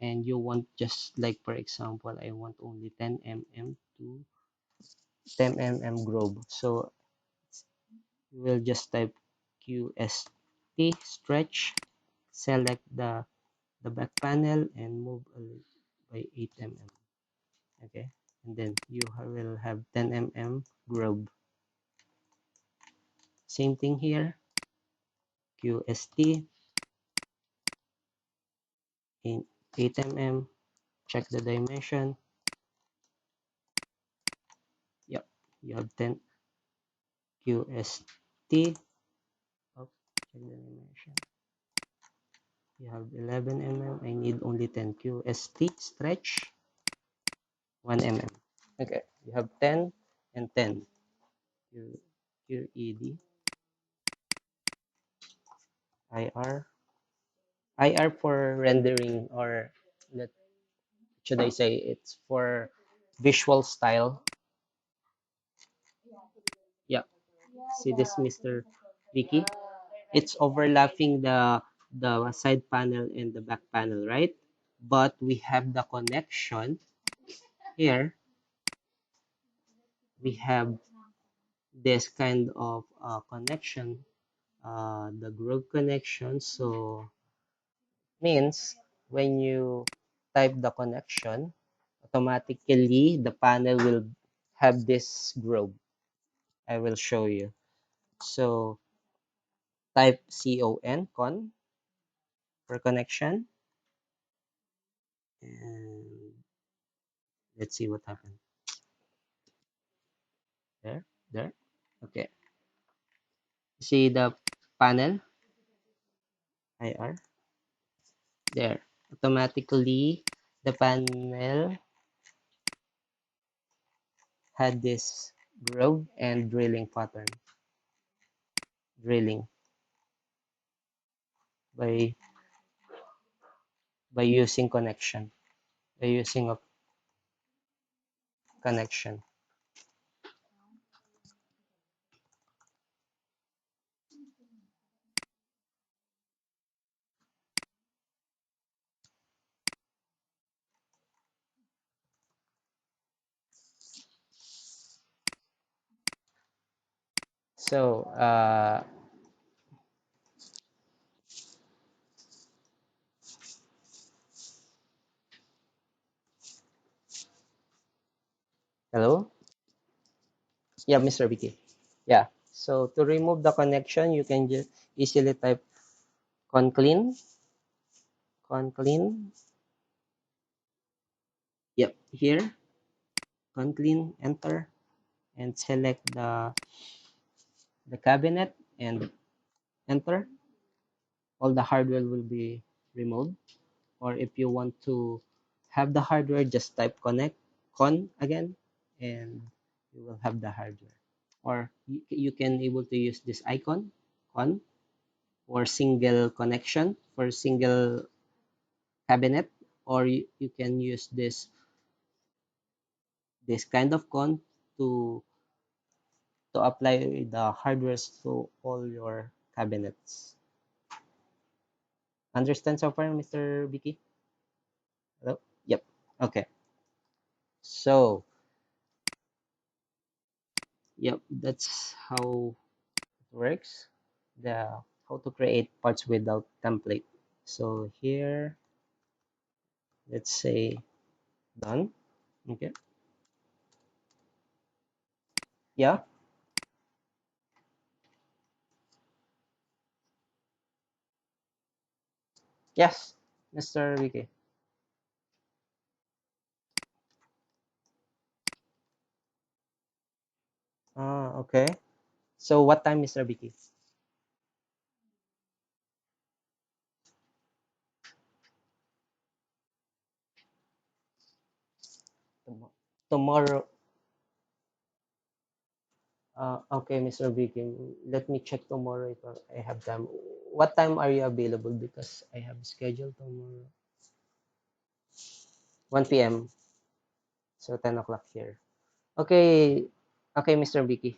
And you want, just like for example, I want only 10 mm to 10 mm groove. So we'll just type QST stretch, select the back panel and move by 8 mm. Okay, and then you will have 10 mm groove. Same thing here, QST in 8 mm, check the dimension. Yep, you have 10 QST. Oh, check the dimension. You have 11 mm. I need only 10 QST stretch 1 mm. Okay, you have 10 and 10. QED IR. IR for rendering, or let should I say it's for visual style. Yeah. See this, Mr. Vicky? It's overlapping the side panel and the back panel, right? But we have the connection here. We have this kind of connection, the groove connection. So means when you type the connection, automatically the panel will have this groove. I will show you. So type con for connection, and let's see what happened. There. Okay. See the panel IR there. Automatically, the panel had this groove and drilling pattern. Drilling by using connection. By using a connection. So, hello? Yeah, Mr. Vicky. Yeah. So to remove the connection, you can just easily type conclean, conclean. Yep, here, conclean, enter, and select the cabinet and enter. All the hardware will be removed. Or if you want to have the hardware, just type connect, con again, and you will have the hardware. Or you can able to use this icon, con, or single connection for single cabinet, or you can use this kind of con to apply the hardwares to all your cabinets. Understand so far, Mr. Vicky? Hello? Yep. Okay. So, yep, that's how it works. The how to create parts without template. So here, let's say done. Okay. Yeah. Yes, Mr. Vicky. Okay. So what time, Mr. Vicky? Tomorrow. Okay, Mr. Vicky. Let me check tomorrow if I have time. What time are you available? Because I have scheduled tomorrow. 1 p.m. So 10 o'clock here. Okay. Okay, Mr. Vicky.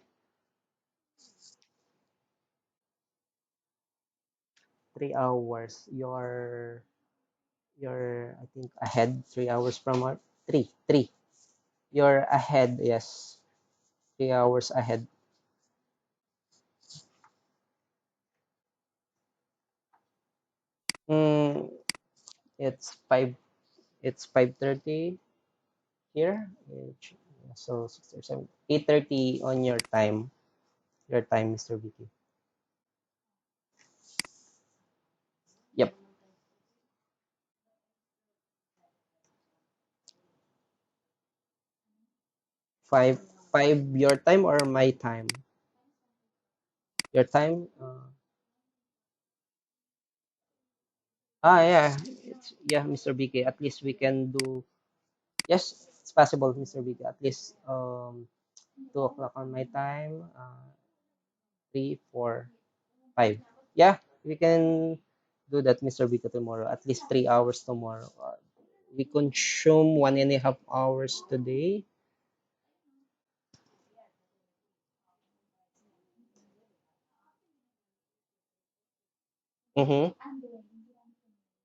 3 hours. You're I think ahead 3 hours from our three. You're ahead, yes. 3 hours ahead. Mm, it's 5:30 here. So 6 or 7. 8:30 on your time. Your time, Mr. Vicky. Yep. 5 your time or my time? Your time? Yeah. Yeah, Mr. BK. At least we can do. Yes, it's possible, Mr. BK. At least 2 o'clock on my time. 3, 4, 5. Yeah, we can do that, Mr. BK, tomorrow. At least 3 hours tomorrow. We consume 1.5 hours today. Mm-hmm.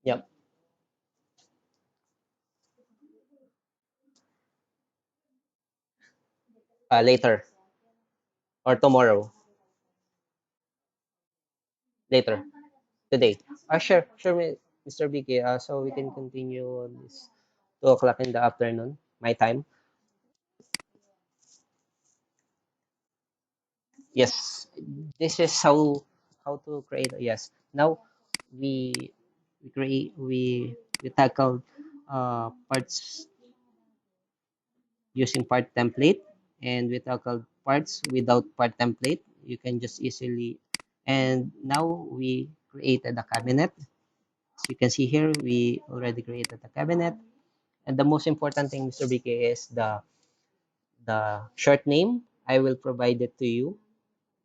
Yep. Later or tomorrow. Later. Today. Sure, Mr. BK. So we can continue this 2 o'clock in the afternoon, my time. Yes, this is how to create. Yes, now we we tackle parts using part template, and we tackle parts without part template. You can just easily, and now we created a cabinet. As you can see here, we already created a cabinet. And the most important thing, Mr. BK, is the short name. I will provide it to you.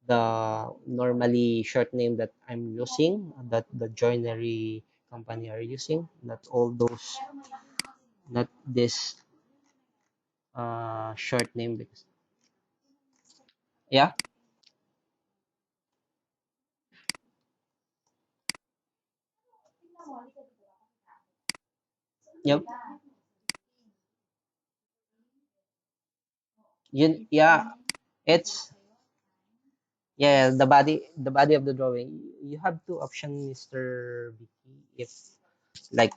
The normally short name that I'm using, that the joinery company are using, not all those, not this short name. Because yeah, yep, yeah, it's Yeah, the body of the drawing. You have two options, Mr. Vicky. If like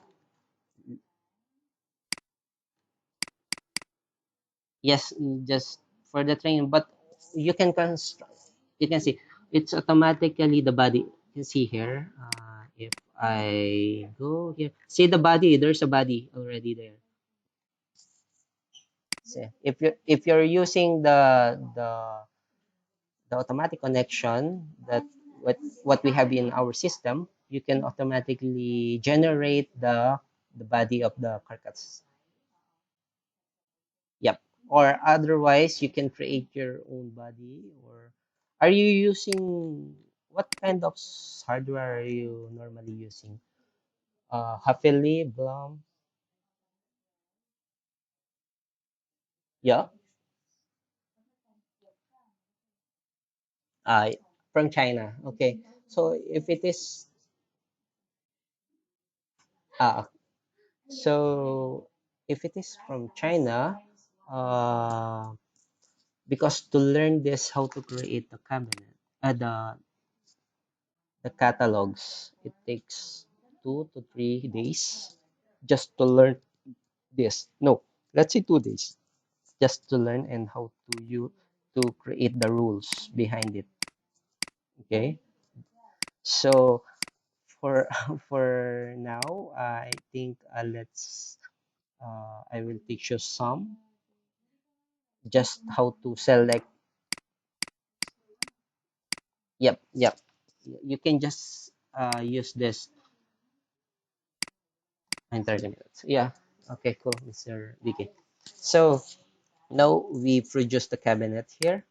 yes, just for the training, but you can you can see it's automatically the body. You can see here. If I go here, see the body. There's a body already there. See, if you're using the automatic connection that what we have in our system, you can automatically generate the body of the carcass. Yep. Or otherwise, you can create your own body. Or are you using what kind of hardware are you normally using? Hafele, Blum, yeah, uh, from China. Okay. So if it is, uh, so if it is from China, uh, because to learn this, how to create the cabinet, the catalogs, it takes 2 to 3 days just to learn this. No, let's say 2 days just to learn and how to you to create the rules behind it. Okay, so for for now, I think let's I will teach you some just how to select. Yep, yep. You can just use this in 30 minutes. Yeah. Okay, cool, Mr. Vicky. So now we produce the cabinet here,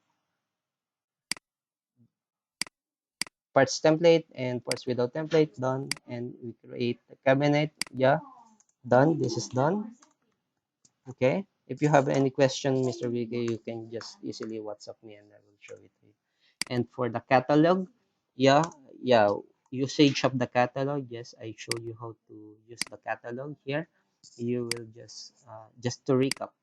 parts template and parts without template done, and we create the cabinet. Yeah, done. This is done. Okay. If you have any question, Mr. Vicky, you can just easily WhatsApp me and I will show it to you. And for the catalog, yeah, yeah, usage of the catalog. Yes, I showed you how to use the catalog here. You will just to recap.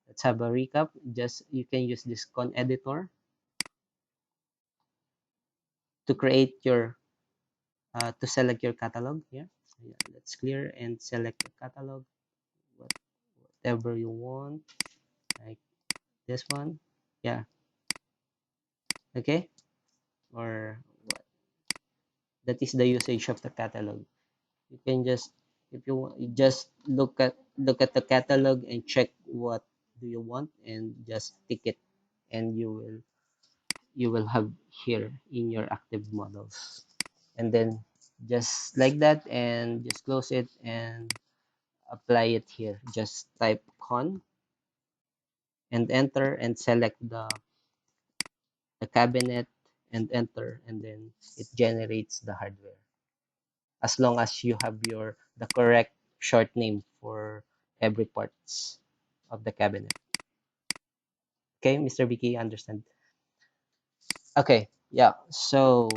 Let's have a recap. Just you can use this con editor to create your to select your catalog here. So yeah, let's clear and select the catalog, what, whatever you want, like this one. Yeah, okay. Or what? That is the usage of the catalog. You can just if you want, you just look at the catalog and check what do you want and just tick it, and you will have here in your active models. And then just like that and just close it and apply it here. Just type con and enter and select the cabinet and enter, and then it generates the hardware as long as you have the correct short name for every parts of the cabinet. Okay, Mr. Vicky, understand? Okay, yeah. So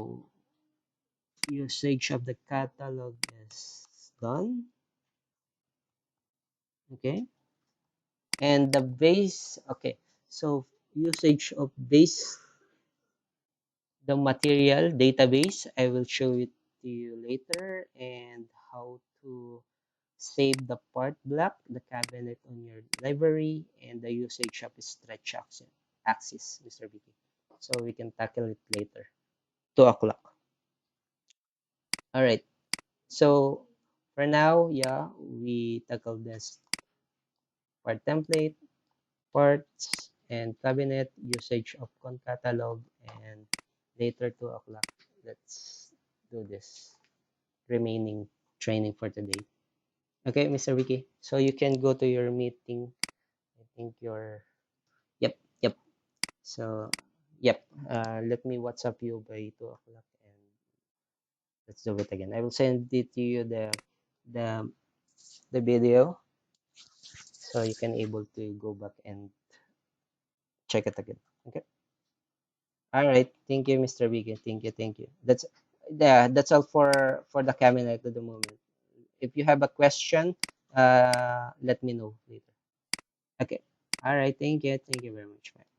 usage of the catalog is done. Okay, and the base. Okay, so usage of base, the material database, I will show it to you later, and how to save the part block, the cabinet on your library, and the usage of stretch axis, Mr. Vicky. So we can tackle it later. 2 o'clock. All right. So for now, yeah, we tackle this part template, parts, and cabinet, usage of con catalog, and later 2 o'clock. Let's do this remaining training for today. Okay, Mr. Vicky. So you can go to your meeting. I think you're. Yep, yep. So, yep. Let me WhatsApp you by 2 o'clock, and let's do it again. I will send it to you the the video so you can able to go back and check it again. Okay. All right. Thank you, Mr. Vicky. Thank you. Thank you. That's all for the cabinet at the moment. If you have a question, let me know later. Okay. All right. Thank you. Thank you very much. Bye.